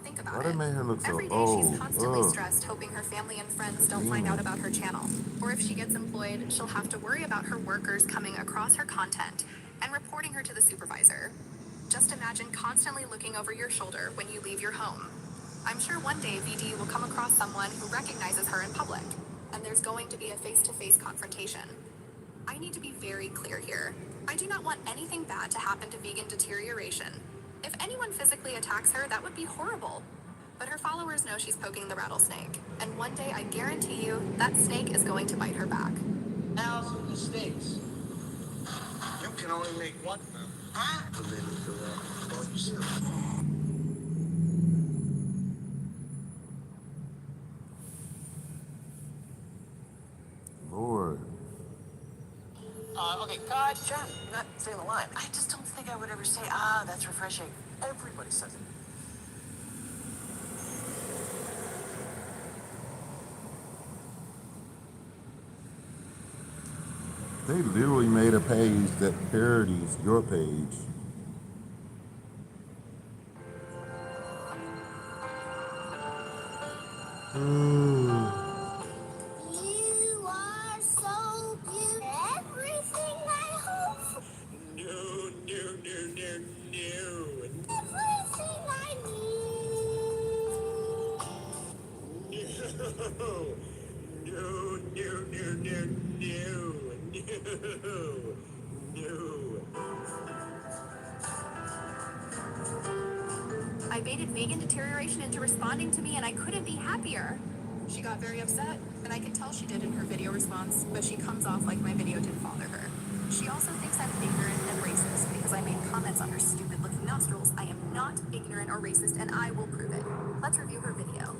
Think about Why it. they made her look so Every day old? she's constantly Ugh. stressed, hoping her family and friends don't find out about her channel. Or if she gets employed, she'll have to worry about her workers coming across her content and reporting her to the supervisor. Just imagine constantly looking over your shoulder when you leave your home. I'm sure one day VD will come across someone who recognizes her in public, and there's going to be a face-to-face confrontation. I need to be very clear here. I do not want anything bad to happen to vegan deterioration. If anyone physically attacks her, that would be horrible. But her followers know she's poking the rattlesnake, and one day I guarantee you that snake is going to bite her back. Now some mistakes. You can only make one. Huh? Lord. Okay, God, John, not saying the line. I just don't think I would ever say, ah, that's refreshing. Everybody says it. They literally made a page that parodies your page. You are so beautiful. Everything I hope for. No, no, no, no, no. Everything I need. No. No, no, no, no, no. No. I baited vegan deterioration into responding to me, and I couldn't be happier. She got very upset, and I can tell she did in her video response, but she comes off like my video didn't bother her. She also thinks I'm ignorant and racist because I made comments on her stupid-looking nostrils. I am not ignorant or racist, and I will prove it. Let's review her video.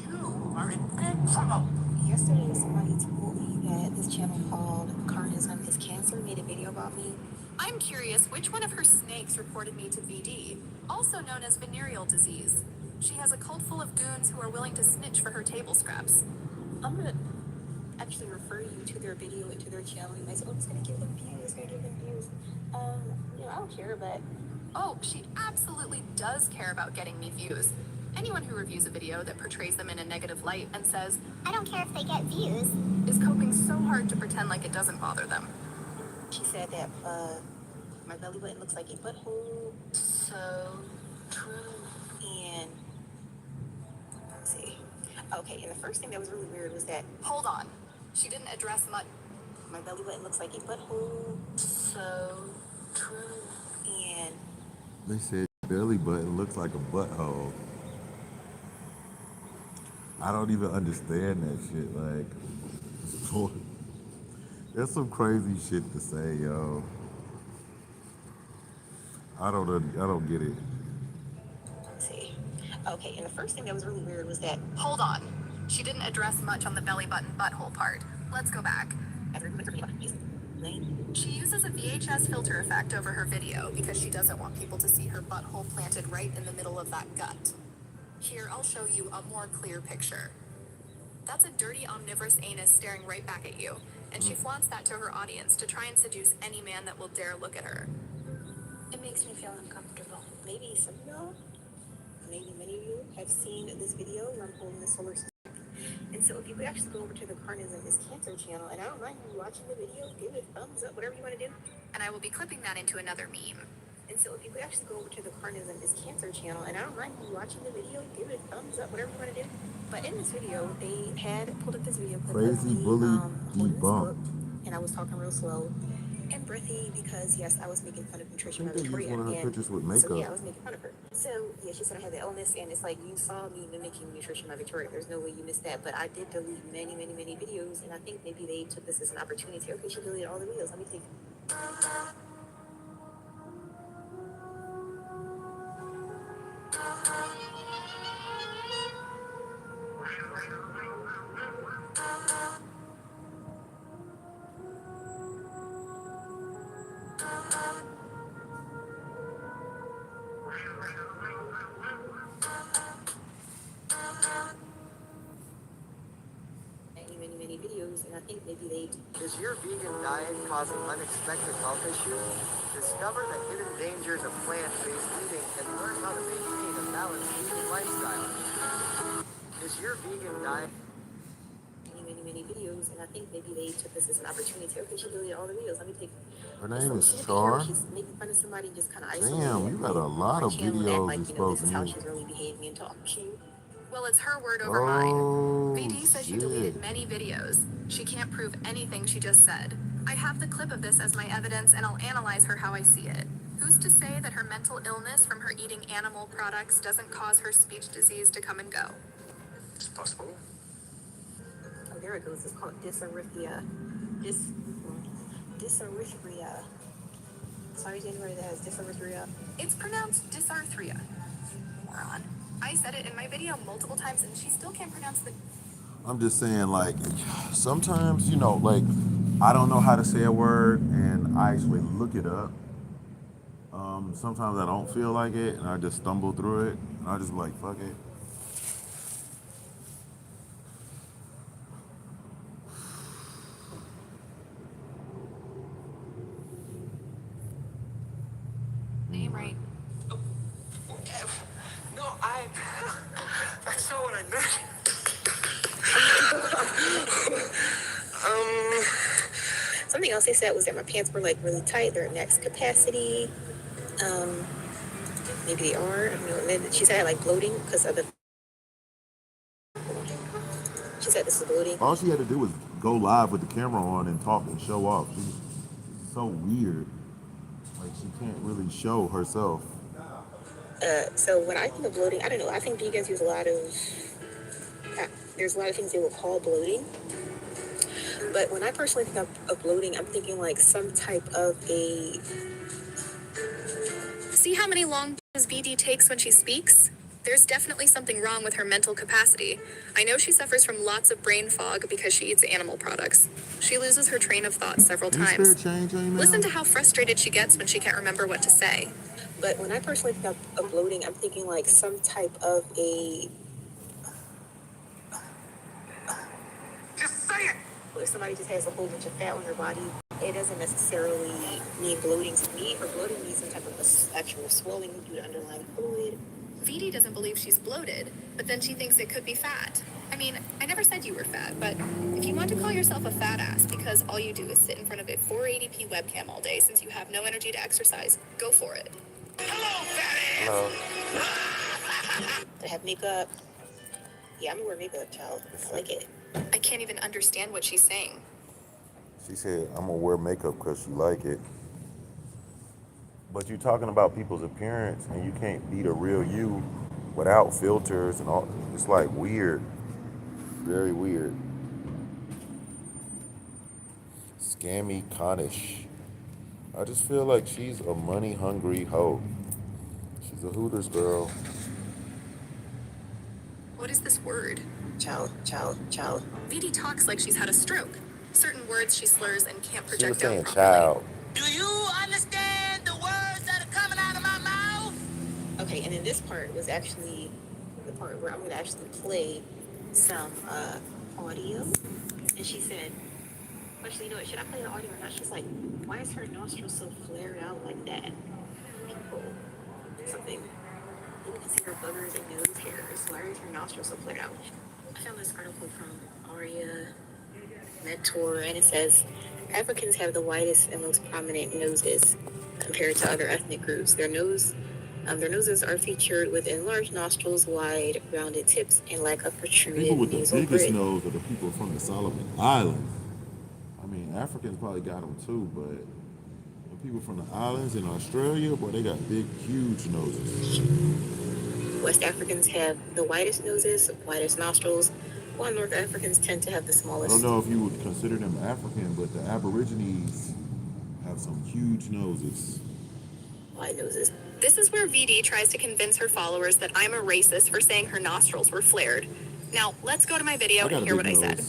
You are in big trouble. Yesterday, somebody told me that this channel called Carnage on His Cancer made a video about me. I'm curious which one of her snakes reported me to VD, also known as venereal disease. She has a cult full of goons who are willing to snitch for her table scraps. I'm gonna actually refer you to their video and to their channel. You might say, oh, it's gonna give them views, it's gonna give them views. I don't care, but Oh, she absolutely does care about getting me views. Anyone who reviews a video that portrays them in a negative light and says, I don't care if they get views. is coping so hard to pretend like it doesn't bother them. she said that my belly button looks like a butthole. So true. And let's see. Okay, and the first thing that was really weird was that Hold on. She didn't address much. my belly button looks like a butthole. So true. And They said belly button looks like a butthole. I don't even understand that shit. Like, that's some crazy shit to say, yo. I don't get it. let's see. Okay, and the first thing that was really weird was that. Hold on. She didn't address much on the belly button butthole part. Let's go back. She uses a VHS filter effect over her video because she doesn't want people to see her butthole planted right in the middle of that gut. Here, I'll show you a more clear picture. That's a dirty omnivorous anus staring right back at you, and she flaunts that to her audience to try and seduce any man that will dare look at her. It makes me feel uncomfortable. Maybe some of y'all, maybe many of you have seen this video where I'm holding the solar system. And so if you could actually go over to the Carnism is Cancer channel, and I don't mind you watching the video, give it a thumbs up, whatever you want to do. And I will be clipping that into another meme. And so if you could actually go over to the Carnism is Cancer channel, and I don't mind you watching the video, give it a thumbs up, whatever you want to do. But in this video, they had pulled up this video clip of Crazy me bully holding this book, debunked. and I was talking real slow and breathy because yes, I was making fun of Nutrition by I think they used Victoria, one of her and pictures with so yeah, I makeup. was making fun of her. So yeah, she said I had the illness, and it's like you saw me mimicking Nutrition by Victoria. There's no way you missed that. But I did delete many, many, many videos, and I think maybe they took this as an opportunity to say, okay, she deleted all the videos. Let me take. Many videos, and I think maybe they. Is your vegan diet causing unexpected health issues? Discover the hidden dangers of plant-based eating and learn how to maintain a balanced eating lifestyle. Is your vegan diet... Many videos, and I think maybe they took this as an opportunity to say, okay, she deleted all the videos. Let me take. Her name is Here, Char. she's making fun of somebody, just kind of isolated. Damn, you got a lot of videos like, exposed this is to how you. she's really behaving and talking. Well, it's her word over Oh, mine. VD says she deleted many videos. She can't prove anything she just said. I have the clip of this as my evidence, and I'll analyze her how I see it. Who's to say that her mental illness from her eating animal products doesn't cause her speech disease to come and go? It's possible. Oh, there it goes. It's called dysarthria. Dysarthria. Sorry to anybody that has dysarthria. It's pronounced dysarthria. Moron. I said it in my video multiple times, and she still can't pronounce the... I'm just saying, like, sometimes, you know, like, I don't know how to say a word, and I actually look it up. Sometimes I don't feel like it, and I just stumble through it, and I just be like, fuck it. Name right. No, that's not what I meant. Something else they said was that my pants were like really tight. They're at max capacity. Maybe they are. I don't know. And then she said I had like bloating because of the. She said this is bloating. All she had to do was go live with the camera on and talk and show off. She's so weird. Like, she can't really show herself. So when I think of bloating, I don't know. I think vegans use a lot of. There's a lot of things they will call bloating. But when I personally think of bloating, I'm thinking like some type of a. See how many long pauses VD takes when she speaks? There's definitely something wrong with her mental capacity. I know she suffers from lots of brain fog because she eats animal products. She loses her train of thought several times. Listen to how frustrated she gets when she can't remember what to say. But when I personally think of bloating, I'm thinking like some type of a. Just say it! If somebody just has a whole bunch of fat on their body, it doesn't necessarily mean bloating to me. Or bloating means some type of actual swelling due to underlying fluid. VD doesn't believe she's bloated, but then she thinks it could be fat. I mean, I never said you were fat, but if you want to call yourself a fat ass because all you do is sit in front of a 480p webcam all day since you have no energy to exercise, go for it. Hello, fat ass! To have makeup. Yeah, I'm gonna wear makeup, child. I like it. I can't even understand what she's saying. She said, I'm gonna wear makeup because she like it. But you're talking about people's appearance, and you can't be the real you without filters and all. It's like weird. Very weird. Scammy Connish. I just feel like she's a money-hungry hoe. She's a Hooters girl. What is this word? Child. VD talks like she's had a stroke. Certain words she slurs and can't She was project saying out properly. child. Do you understand the words that are coming out of my mouth? Okay, and then this part was actually the part where I'm gonna actually play some audio. And she said, actually, you know what? Should I play the audio or not? She's like, why is her nostrils so flared out like that? People, something. You can see her buggers and nose hairs. Why is her nostrils so flared out? I found this article from Aria Mentor, and it says Africans have the widest and most prominent noses compared to other ethnic groups. Their noses are featured with enlarged nostrils, wide, rounded tips, and lack of protruded People with the nasal biggest grid. nose are the people from the Solomon Islands. I mean, Africans probably got them too, but the people from the islands in Australia, boy, they got big, huge noses. West Africans have the widest noses, widest nostrils, while North Africans tend to have the I smallest. don't know if you would consider them African, but the Aborigines have some huge noses. Wide noses. This is where VD tries to convince her followers that I'm a racist for saying her nostrils were flared. Now, let's go to my video and hear what I said.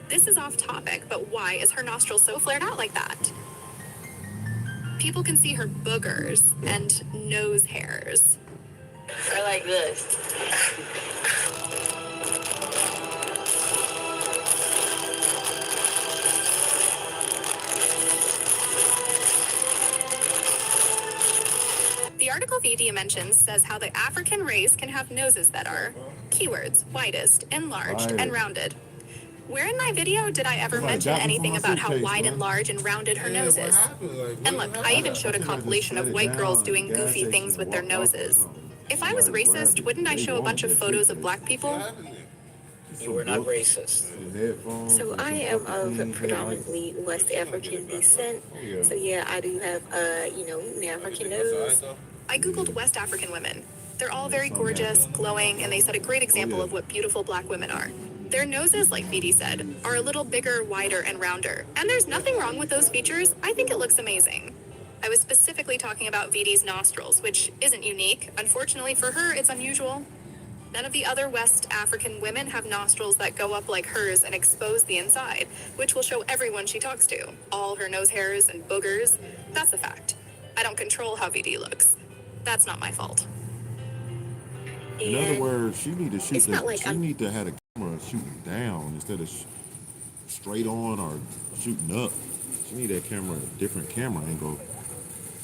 This is off topic, but why is her nostril so flared out like that? People can see her boogers and nose hairs. I like this. The article VD mentions says how the African race can have noses that are, keywords, widest, enlarged, and rounded. Where in my video did I ever mention anything about how wide and large and rounded her nose is? And look, I even showed a compilation of white girls doing goofy things with their noses. If I was racist, wouldn't I show a bunch of photos of black people? You were not racist. So I am of predominantly West African descent. So yeah, I do have an African nose. I googled West African women. They're all very gorgeous, glowing, and they set a great example of what beautiful black women are. Their noses, like VD said, are a little bigger, wider, and rounder. And there's nothing wrong with those features. I think it looks amazing. I was specifically talking about VD's nostrils, which isn't unique. Unfortunately for her, it's unusual. None of the other West African women have nostrils that go up like hers and expose the inside, which will show everyone she talks to. All her nose hairs and boogers. That's a fact. I don't control how VD looks. That's not my fault. In other words, she need to shoot. It's not like she need to have a camera shooting down instead of straight on or shooting up. She need that camera, a different camera angle.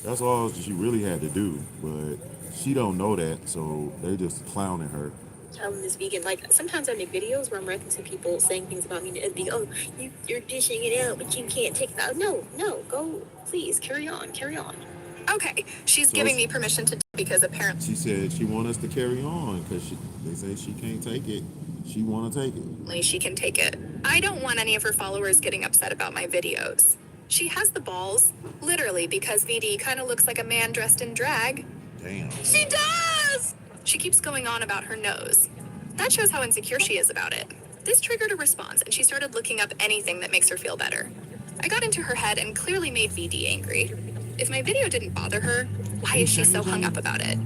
That's all she really had to do, but she don't know that, so they just clowning her. This vegan, like sometimes I make videos where I'm referencing people saying things about me and be, oh, you're dishing it out, but you can't take it out. No, go, please, carry on. Okay, she's giving me permission to because apparently she said she want us to carry on because they say she can't take it. She want to take it. She can take it. I don't want any of her followers getting upset about my videos. She has the balls, literally, because VD kind of looks like a man dressed in drag. Damn. She does! She keeps going on about her nose. That shows how insecure she is about it. This triggered a response, and she started looking up anything that makes her feel better. I got into her head and clearly made VD angry. If my video didn't bother her, why is she so hung up about it?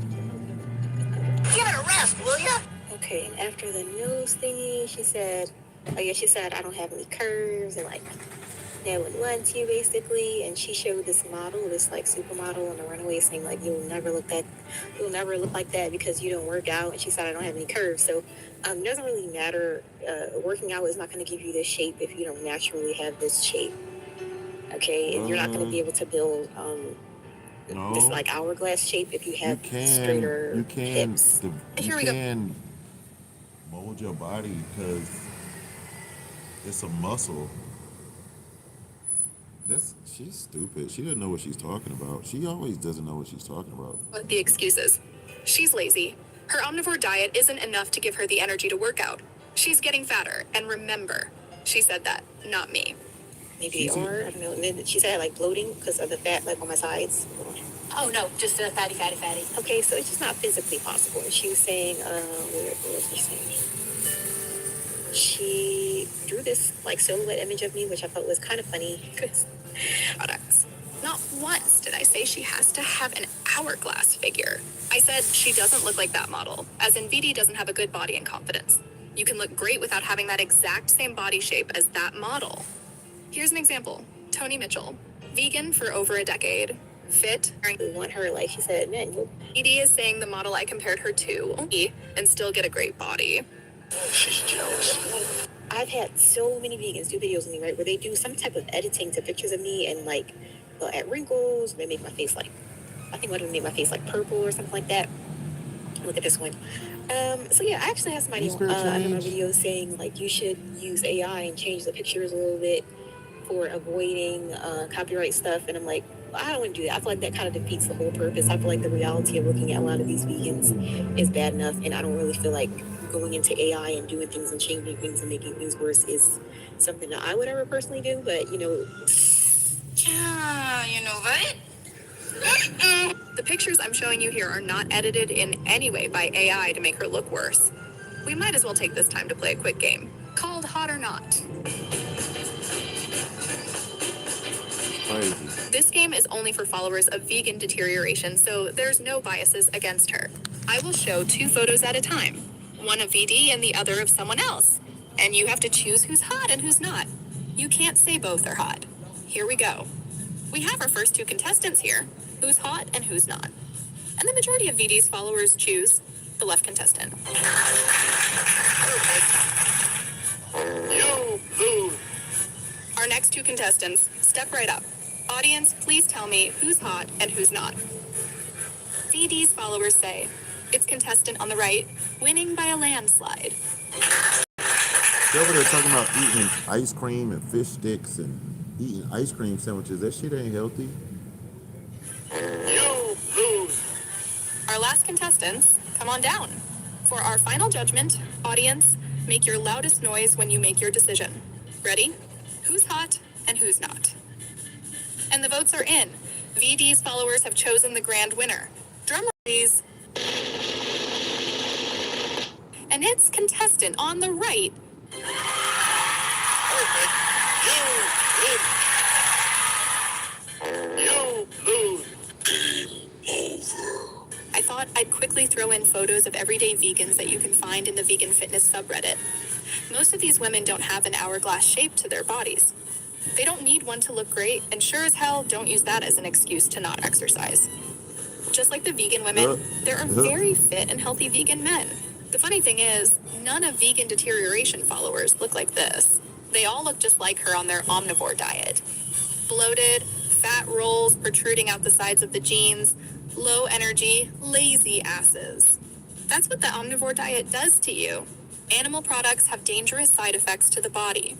Give it a rest, will ya? Okay, and after the nose thingy, she said, I don't have any curves, and like, that wouldn't want to basically, and she showed this model, this like supermodel on the runway saying like, you'll never look like that because you don't work out, and she said I don't have any curves. So it doesn't really matter. Working out is not going to give you this shape if you don't naturally have this shape. Okay, and you're not going to be able to build this like hourglass shape if you have straighter hips. You can mold your body because it's a muscle. She's stupid. She doesn't know what she's talking about. She always doesn't know what she's talking about. But the excuses. She's lazy. Her omnivore diet isn't enough to give her the energy to work out. She's getting fatter. And remember, she said that, not me. Maybe they are. I don't know. And then she said like bloating because of the fat like on my sides. Oh no, just fatty. Okay, so it's just not physically possible. And she was saying, what was she saying? She drew this like silhouette image of me, which I thought was kind of funny because Products. Not once did I say she has to have an hourglass figure. I said she doesn't look like that model, as in VD doesn't have a good body and confidence. You can look great without having that exact same body shape as that model. Here's an example. Toni Mitchell, vegan for over a decade, fit. We want her, like she said, man, VD is saying the model I compared her to, and still get a great body. She's jealous. I've had so many vegans do videos of me, right, where they do some type of editing to pictures of me and like they'll add wrinkles, they make my face like, I think one of them made my face like purple or something like that. Look at this one. So yeah, I actually had somebody under my video saying like you should use AI and change the pictures a little bit for avoiding copyright stuff, and I'm like, well, I don't want to do that. I feel like that kind of defeats the whole purpose. I feel like the reality of looking at a lot of these vegans is bad enough, and I don't really feel like going into AI and doing things and changing things and making things worse is something that I would ever personally do. But you know, Yeah, you know what? The pictures I'm showing you here are not edited in any way by AI to make her look worse. We might as well take this time to play a quick game called Hot or Not. Crazy. This game is only for followers of vegan deterioration, so there's no biases against her. I will show 2 photos at a time, one of VD and the other of someone else, and you have to choose who's hot and who's not. You can't say both are hot. Here we go. We have our first 2 contestants here, who's hot and who's not. And the majority of VD's followers choose the left contestant. You lose. Our next 2 contestants, step right up. Audience, please tell me who's hot and who's not. VD's followers say, it's contestant on the right, winning by a landslide. They're over there talking about eating ice cream and fish sticks and eating ice cream sandwiches. That shit ain't healthy. You lose. Our last contestants, come on down. For our final judgment, audience, make your loudest noise when you make your decision. Ready? Who's hot and who's not? And the votes are in. VD's followers have chosen the grand winner. Drum roll, please. And it's contestant on the right. Perfect. You lose. Game over. I thought I'd quickly throw in photos of everyday vegans that you can find in the vegan fitness subreddit. Most of these women don't have an hourglass shape to their bodies. They don't need one to look great, and sure as hell don't use that as an excuse to not exercise. Just like the vegan women, there are very fit and healthy vegan men. The funny thing is, none of vegan deterioration followers look like this. They all look just like her on their omnivore diet. Bloated, fat rolls protruding out the sides of the jeans, low energy, lazy asses. That's what the omnivore diet does to you. Animal products have dangerous side effects to the body.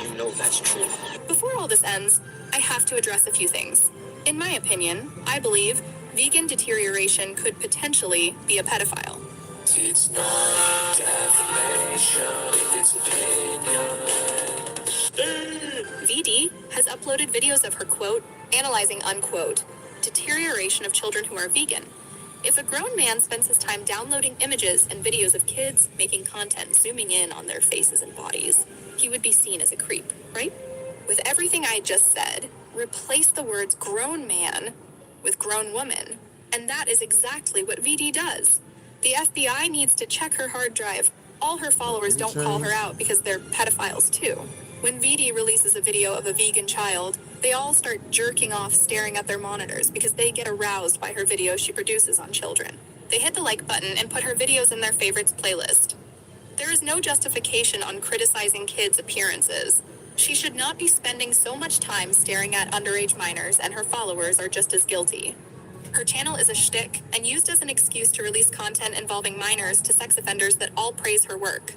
You know that's true. Before all this ends, I have to address a few things. In my opinion, I believe vegan deterioration could potentially be a pedophile. It's not defamation, it's opinion. VD has uploaded videos of her, quote, analyzing, unquote, deterioration of children who are vegan. If a grown man spends his time downloading images and videos of kids making content zooming in on their faces and bodies, he would be seen as a creep, right? With everything I just said, replace the words grown man with grown woman, and that is exactly what VD does. The FBI needs to check her hard drive. All her followers don't call her out because they're pedophiles too. When VD releases a video of a vegan child, they all start jerking off staring at their monitors because they get aroused by her videos she produces on children. They hit the like button and put her videos in their favorites playlist. There is no justification on criticizing kids' appearances. She should not be spending so much time staring at underage minors, and her followers are just as guilty. Her channel is a shtick and used as an excuse to release content involving minors to sex offenders that all praise her work.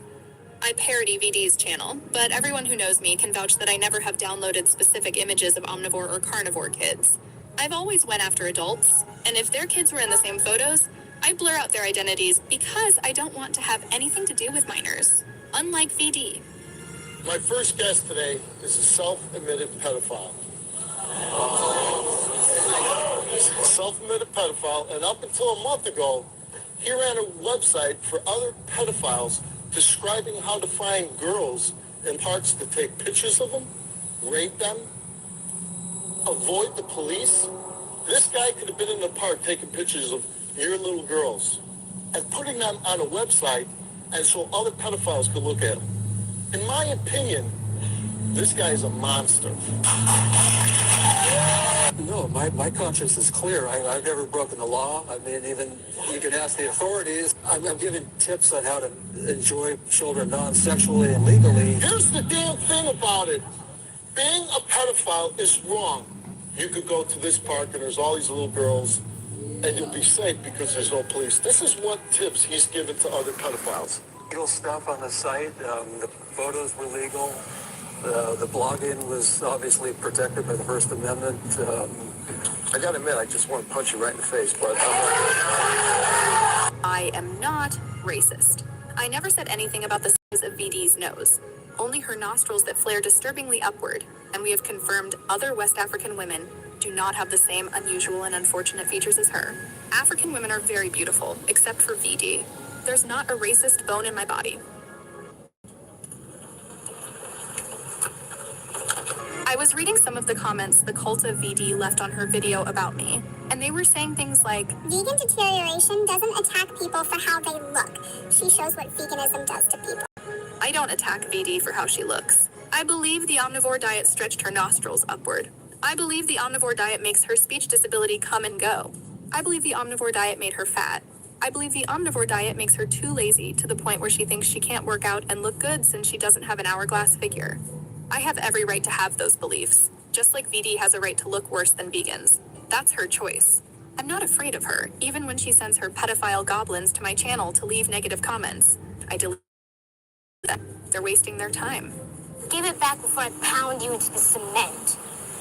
I parody VD's channel, but everyone who knows me can vouch that I never have downloaded specific images of omnivore or carnivore kids. I've always went after adults, and if their kids were in the same photos, I blur out their identities because I don't want to have anything to do with minors, unlike VD. My first guest today is a self-admitted pedophile. He's a self-admitted pedophile, and up until a month ago, he ran a website for other pedophiles describing how to find girls in parks to take pictures of them, rape them, avoid the police. This guy could have been in the park taking pictures of your little girls and putting them on a website and so other pedophiles could look at them. In my opinion, this guy is a monster. No, my conscience is clear. I've never broken the law. I mean, even you can ask the authorities. I'm giving tips on how to enjoy children non-sexually and legally. Here's the damn thing about it. Being a pedophile is wrong. You could go to this park and there's all these little girls and you'll be safe because there's no police. This is what tips he's given to other pedophiles. Legal stuff on the site. The photos were legal. The blogging was obviously protected by the First Amendment. I gotta admit, I just want to punch you right in the face, but I am not racist. I never said anything about the size of VD's nose, only her nostrils that flare disturbingly upward, and we have confirmed other West African women do not have the same unusual and unfortunate features as her. African women are very beautiful, except for VD. There's not a racist bone in my body. I was reading some of the comments the cult of VD left on her video about me, and they were saying things like, Vegan deterioration doesn't attack people for how they look. She shows what veganism does to people. I don't attack VD for how she looks. I believe the omnivore diet stretched her nostrils upward. I believe the omnivore diet makes her speech disability come and go. I believe the omnivore diet made her fat. I believe the omnivore diet makes her too lazy to the point where she thinks she can't work out and look good since she doesn't have an hourglass figure. I have every right to have those beliefs, just like VD has a right to look worse than vegans. That's her choice. I'm not afraid of her, even when she sends her pedophile goblins to my channel to leave negative comments. I delete them. They're wasting their time. Give it back before I pound you into the cement.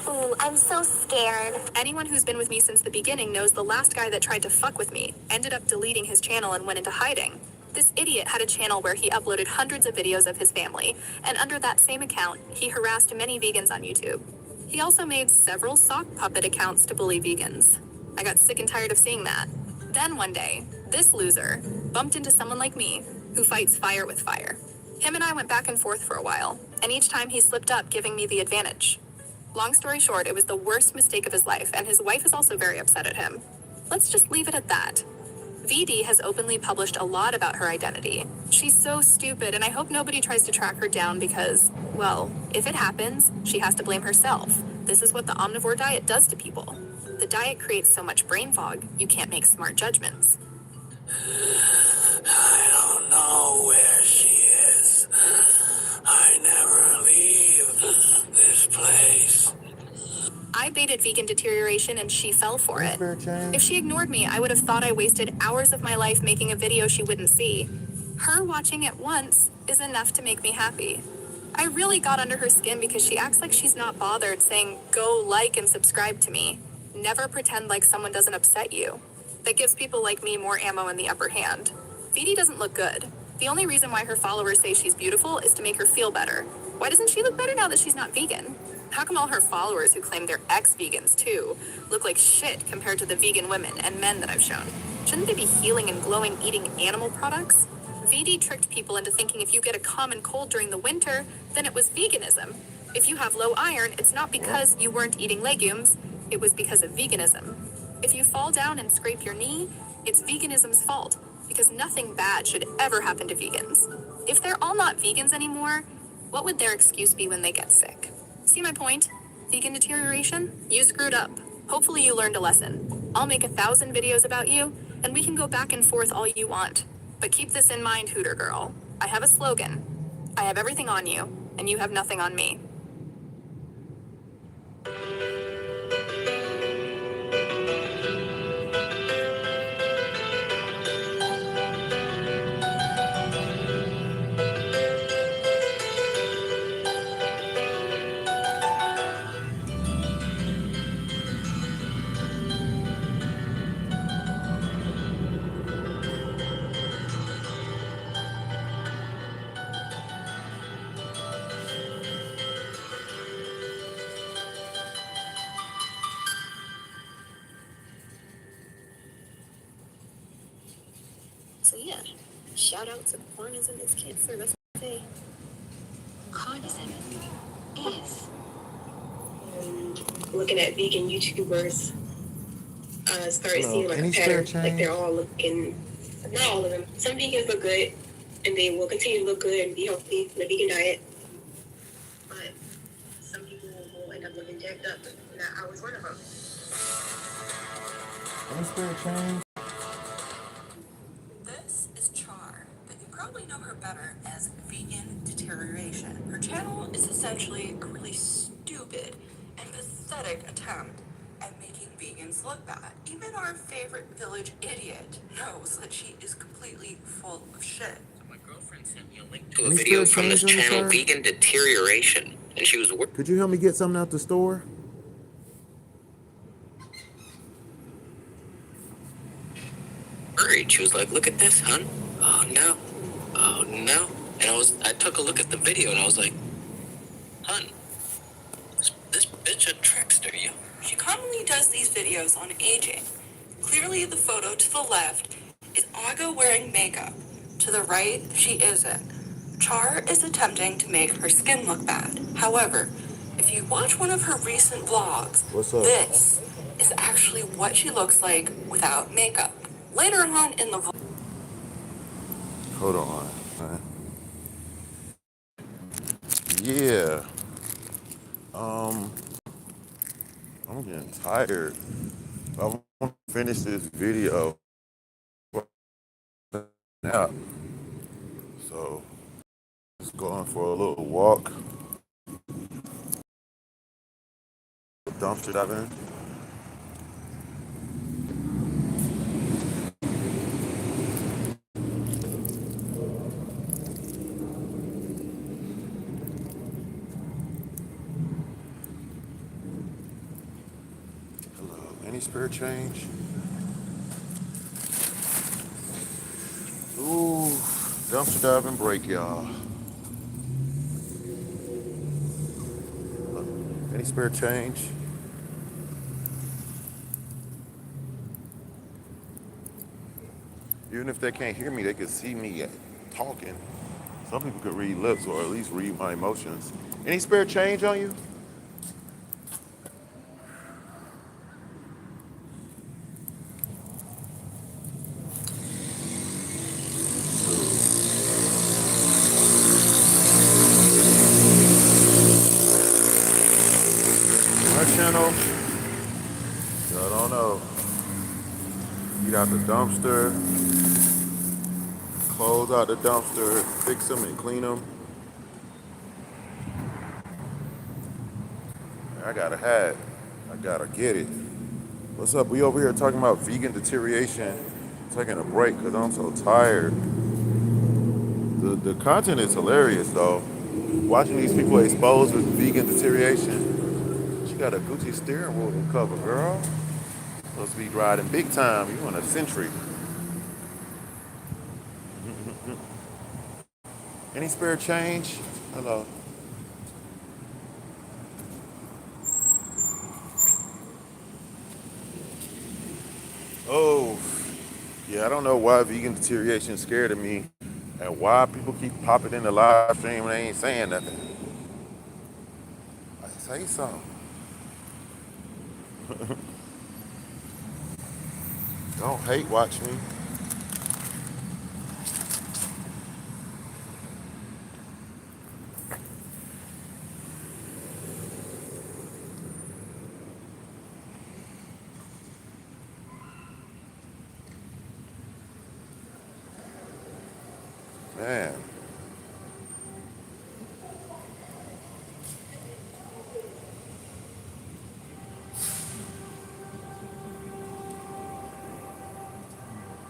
Ooh, I'm so scared. Anyone who's been with me since the beginning knows the last guy that tried to fuck with me ended up deleting his channel and went into hiding. This idiot had a channel where he uploaded hundreds of videos of his family, and under that same account, he harassed many vegans on YouTube. He also made several sock puppet accounts to bully vegans. I got sick and tired of seeing that. Then one day, this loser bumped into someone like me, who fights fire with fire. Him and I went back and forth for a while, and each time he slipped up, giving me the advantage. Long story short, it was the worst mistake of his life, and his wife is also very upset at him. Let's just leave it at that. VD has openly published a lot about her identity. She's so stupid, and I hope nobody tries to track her down because, well, if it happens, she has to blame herself. This is what the omnivore diet does to people. The diet creates so much brain fog, you can't make smart judgments. I don't know where she is. I never leave this place. I baited vegan deterioration and she fell for it. If she ignored me, I would have thought I wasted hours of my life making a video she wouldn't see. Her watching it once is enough to make me happy. I really got under her skin because she acts like she's not bothered saying, go like and subscribe to me. Never pretend like someone doesn't upset you. That gives people like me more ammo in the upper hand. VD doesn't look good. The only reason why her followers say she's beautiful is to make her feel better. Why doesn't she look better now that she's not vegan? How come all her followers who claim they're ex-vegans too look like shit compared to the vegan women and men that I've shown? Shouldn't they be healing and glowing eating animal products? VD tricked people into thinking if you get a common cold during the winter, then it was veganism. If you have low iron, it's not because you weren't eating legumes, it was because of veganism. If you fall down and scrape your knee, it's veganism's fault, because nothing bad should ever happen to vegans. If they're all not vegans anymore, what would their excuse be when they get sick? See my point? Vegan deterioration? You screwed up. Hopefully you learned a lesson. I'll make 1,000 videos about you, and we can go back and forth all you want. But keep this in mind, Hooter Girl. I have a slogan. I have everything on you, and you have nothing on me. So yeah, shout out to carnism is cancer. That's what I say. Carnism is. Looking at vegan YouTubers, started seeing like a pattern, like they're all looking, not all of them. Some vegans look good, and they will continue to look good and be healthy in the vegan diet. But some people will end up looking jacked up, and I was one of them. Any spirit change? This is Char, but you probably know her better as Vegan Deterioration. Her channel is essentially a really stupid and pathetic attempt at making vegans look bad. Even our favorite village idiot knows that she is completely full of shit. My girlfriend sent me a link to a video from this channel, Vegan Deterioration, and she was Could you help me get something out the store? worried. She was like, "Look at this, hun. Oh no, oh no." And I took a look at the video, and I was like, "Hun, this bitch a trickster, you." She commonly does these videos on aging. Clearly, the photo to the left is Aga wearing makeup. To the right, she isn't. Char is attempting to make her skin look bad. However, if you watch one of her recent vlogs, this is actually what she looks like without makeup. Later on in the vlog. Hold on. Yeah. I'm getting tired. I want to finish this video now. So, just going for a little walk. The dumpster diving. Hello. Any spirit change? Ooh, dumpster diving break, y'all. Any spirit change? Even if they can't hear me, they can see me talking. Some people could read lips or at least read my emotions. Any spirit change on you? My channel, I don't know. Eat out the dumpster, clothes out the dumpster, fix them and clean them. I got a hat. I gotta get it. What's up? We over here talking about vegan deterioration. Taking a break because I'm so tired. The content is hilarious though. Watching these people exposed with vegan deterioration. She got a Gucci steering wheel cover, girl. Supposed to be riding big time. You on a Century. Any spirit change? Hello. Oh, yeah, I don't know why vegan deterioration is scared of me and why people keep popping in the live stream and they ain't saying nothing. I say something. Don't hate watch me. Man.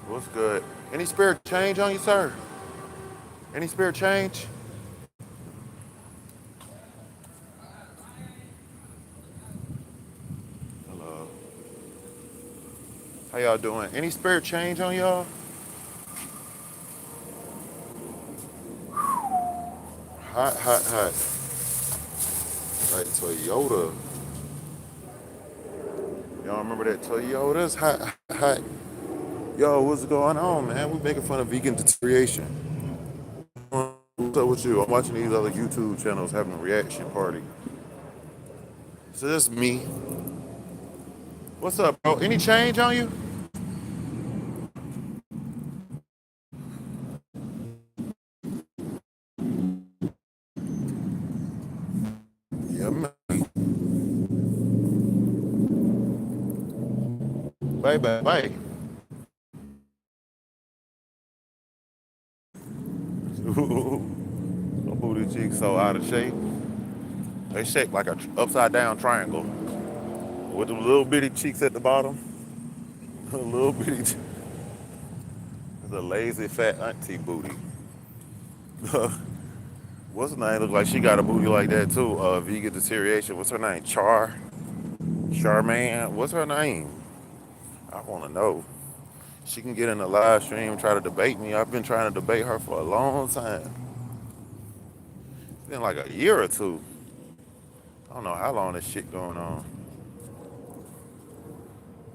What's good? Any spirit change on you, sir? Any spirit change? Hello. How y'all doing? Any spirit change on y'all? Hot, hot, hot. Like Toyota. Y'all remember that Toyota's hot, hot. Yo, what's going on, man? We making fun of vegan deterioration. What's up with you? I'm watching these other YouTube channels having a reaction party. So that's me. What's up, bro? Any change on you? Yeah, man. Bye. My booty cheeks so out of shape. They shaped like a upside down triangle with the little bitty cheeks at the bottom. A little bitty. It's a lazy fat auntie booty. What's her name? Look like she got a booty like that too. Vegan deterioration. What's her name? Charmaine. What's her name? I want to know. She can get in the live stream, try to debate me. I've been trying to debate her for a long time. It's been like a year or two. I don't know how long this shit going on.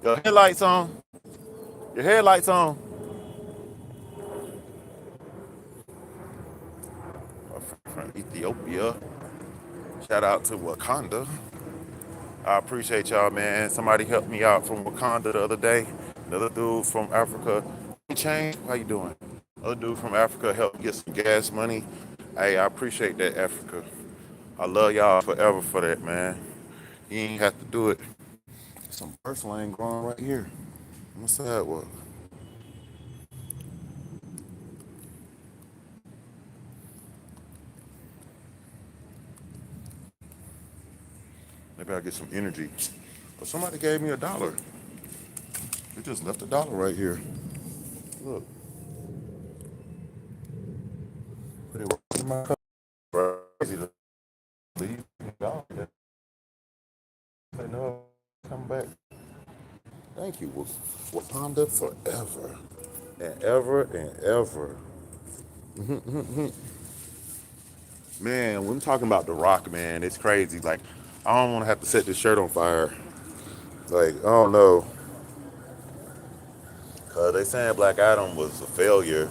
Your headlights on. Your headlights on. From Ethiopia. Shout out to Wakanda. I appreciate y'all, man. Somebody helped me out from Wakanda the other day. Another dude from Africa. Hey, Change, how you doing? Another dude from Africa helped get some gas money. Hey, I appreciate that, Africa. I love y'all forever for that, man. You ain't have to do it. Some purslane growing right here. What's that? What? Maybe I'll get some energy. But somebody gave me $1. They just left $1 right here. Look. Put it right in my cup. Crazy to leave $1. Say no, come back. Thank you. Wakanda forever. And ever and ever. Man, when I'm talking about The Rock, man, it's crazy. Like, I don't want to have to set this shirt on fire. Like, I don't know. Cause they saying Black Adam was a failure.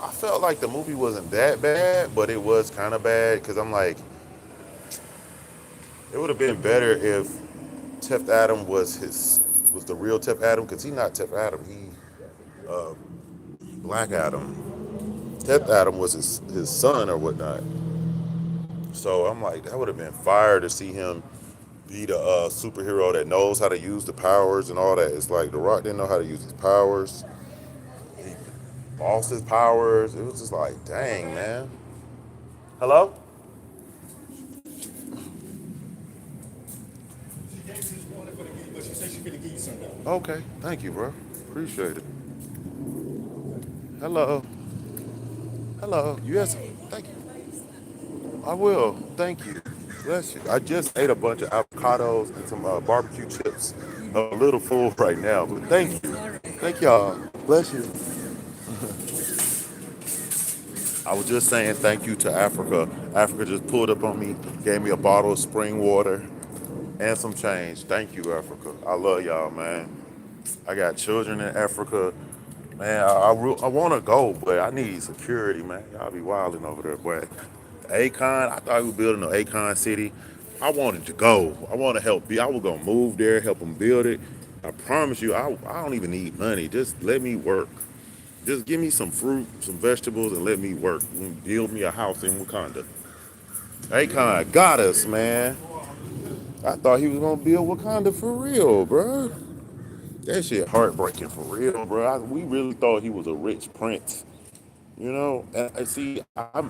I felt like the movie wasn't that bad, but it was kind of bad. Cause I'm like, it would have been better if Tef Adam was the real Tef Adam. Cause he's not Tef Adam. He Black Adam. Tef Adam was his son or whatnot. So I'm like, that would have been fire to see him be the superhero that knows how to use the powers and all that. It's like The Rock didn't know how to use his powers. He lost his powers. It was just like, dang, man. Hello? Okay, thank you, bro. Appreciate it. Hello. Hello. Yes, thank you. I will. Thank you. Bless you. I just ate a bunch of avocados and some barbecue chips. I'm a little full right now, but thank you. Thank y'all. Bless you. I was just saying thank you to Africa. Africa just pulled up on me, gave me a bottle of spring water and some change. Thank you, Africa. I love y'all, man. I got children in Africa. Man, I want to go, but I need security, man. Y'all be wilding over there, boy. Akon, I thought we were building an Akon city. I wanted to go. I want to help. I was going to move there, help them build it. I promise you, I don't even need money. Just let me work. Just give me some fruit, some vegetables, and let me work. And build me a house in Wakanda. Akon got us, man. I thought he was gonna build Wakanda for real, bro. That shit heartbreaking for real, bro. We really thought he was a rich prince, you know. And see, I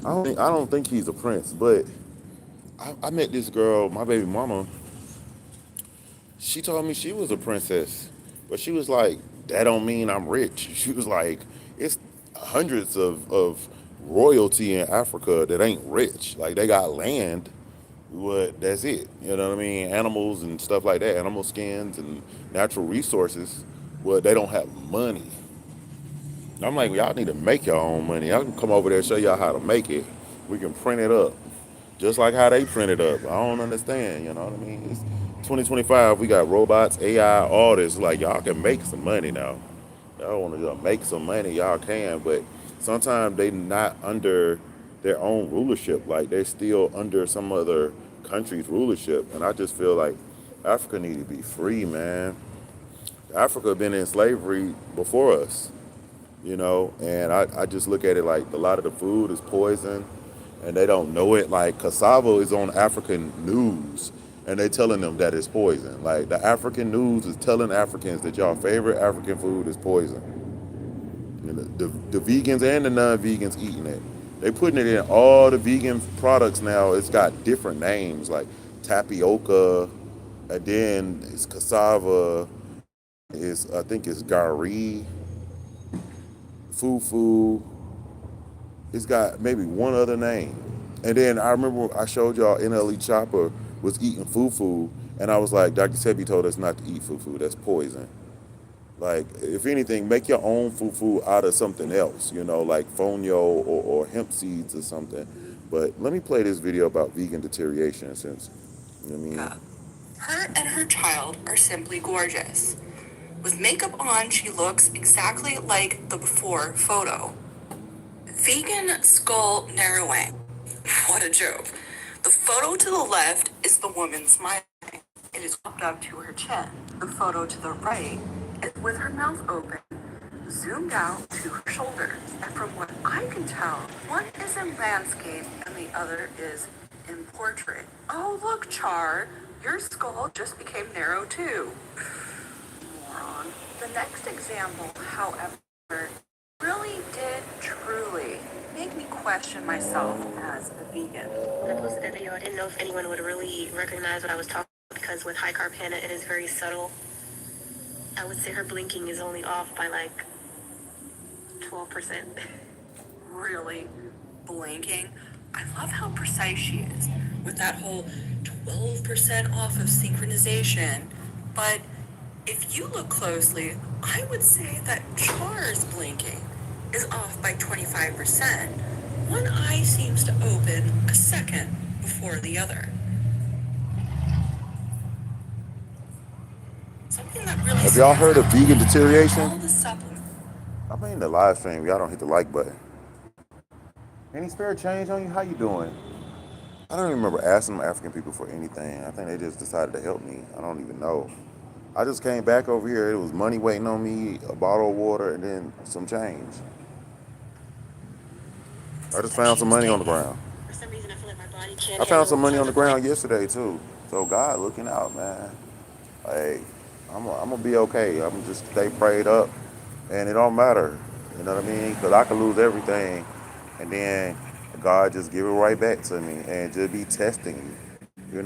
don't think he's a prince, but I met this girl, my baby mama. She told me she was a princess, but she was like, that don't mean I'm rich. She was like, it's hundreds of royalty in Africa that ain't rich. Like they got land, but that's it. You know what I mean? Animals and stuff like that, animal skins and natural resources, but they don't have money. I'm like, y'all need to make your own money. I can come over there and show y'all how to make it. We can print it up, just like how they print it up. I don't understand. You know what I mean? It's 2025. We got robots, AI, all this. Like y'all can make some money now. Y'all want to make some money, y'all can, but sometimes they not under their own rulership. Like they're still under some other country's rulership, and I just feel like Africa need to be free, man. Africa been in slavery before us, and I just look at it like a lot of the food is poison and they don't know it. Like cassava is on African news and they telling them that it's poison. Like the African news is telling Africans that y'all favorite African food is poison. The vegans and the non-vegans eating it. They putting it in all the vegan products now. It's got different names like tapioca, and then it's cassava. Is I think it's gari, fufu. It's got maybe one other name. And then I remember I showed y'all NLE Chopper was eating fufu, and I was like, Dr. Sebi told us not to eat fufu. That's poison. Like, if anything, make your own fufu out of something else, like fonio or hemp seeds or something. But let me play this video about vegan deterioration since, you know what I mean? Her and her child are simply gorgeous. With makeup on, she looks exactly like the before photo. Vegan skull narrowing. What a joke. The photo to the left is the woman smiling. It is popped up to her chin. The photo to the right is with her mouth open, zoomed out to her shoulders. And from what I can tell, one is in landscape and the other is in portrait. Oh, look, Char, your skull just became narrow too. Moron. The next example, however, really did truly make me question myself as a vegan. When I posted that video, I didn't know if anyone would really recognize what I was talking about because with high carb Hannah, it is very subtle. I would say her blinking is only off by like 12%. Really blinking. I love how precise she is with that whole 12% off of synchronization. But if you look closely, I would say that Char's blinking is off by 25%. One eye seems to open a second before the other. Something that really Have y'all heard of stands out vegan are all deterioration? the supplements. I mean, the live stream, y'all don't hit the like button. Any spare change on you? How you doing? I don't even remember asking them African people for anything. I think they just decided to help me. I don't even know. I just came back over here. It was money waiting on me, a bottle of water, and then some change. I just That found she some was money on the taking. ground. For some reason, I feel like my body can't I found handle some money on tons the of plants. ground yesterday too. So God looking out, man. Like I'm gonna be okay. I'm just stay prayed up, and it don't matter. You know what I mean? Because I could lose everything, and then God just give it right back to me, and just be testing you.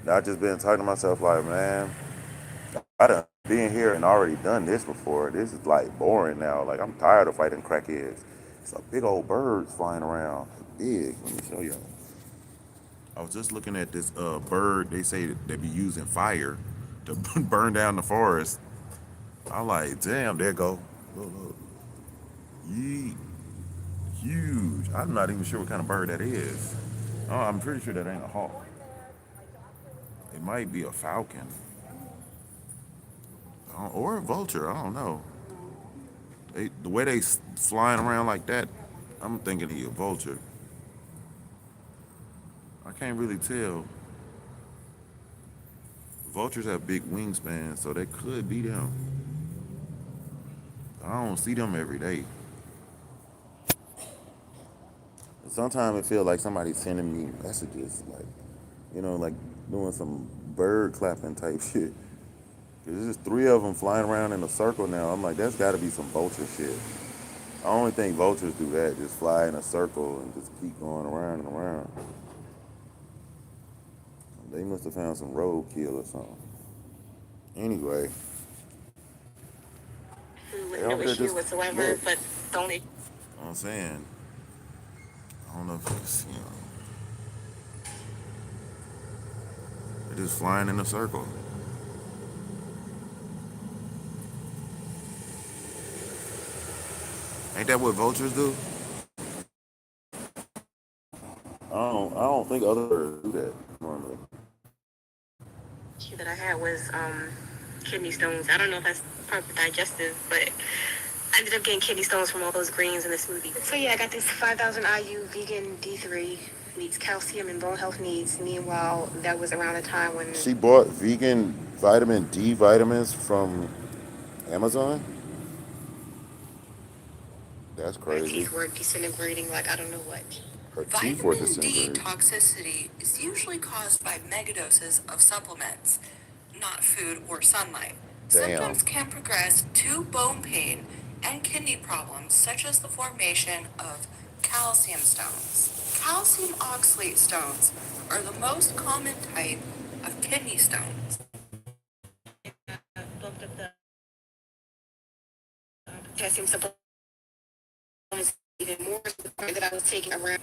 And I just been talking to myself like, man, I done been here and already done this before. This is like boring now. Like I'm tired of fighting crackheads. It's a big old birds flying around. Big. Let me show you. I was just looking at this bird. They say that they be using fire to burn down the forest. I'm like, damn, there go. Look, look. Yeet. Huge. I'm not even sure what kind of bird that is. Oh, I'm pretty sure that ain't a hawk. It might be a falcon. Or a vulture. I don't know. The way they flying around like that, I'm thinking he a vulture. I can't really tell. Vultures have big wingspans, so they could be them. I don't see them every day. Sometimes it feels like somebody's sending me messages, like, like doing some bird clapping type shit. There's just three of them flying around in a circle now. I'm like, that's got to be some vulture shit. I only think vultures do that, just fly in a circle and just keep going around and around. They must have found some roadkill or something. Anyway, With they no over there issue just whatsoever, look. but the only You know what I'm saying? I don't know if it's, they're just flying in a circle. Ain't that what vultures do? I don't think other birds do that normally. issue that I had was kidney stones. I don't know if that's part of digestive, but I ended up getting kidney stones from all those greens in the smoothie. So yeah, I got this 5,000 IU vegan D3 meets calcium and bone health needs. Meanwhile, that was around the time when She bought vegan vitamin D vitamins from Amazon? That's my crazy. teeth were disintegrating like I don't know what. Her teeth were Vitamin D disintegrated. toxicity is usually caused by megadoses of supplements, not food or sunlight. Damn. Symptoms can progress to bone pain and kidney problems, such as the formation of calcium stones. Calcium oxalate stones are the most common type of kidney stones. Bumped up the potassium supplements even more that I was taking around.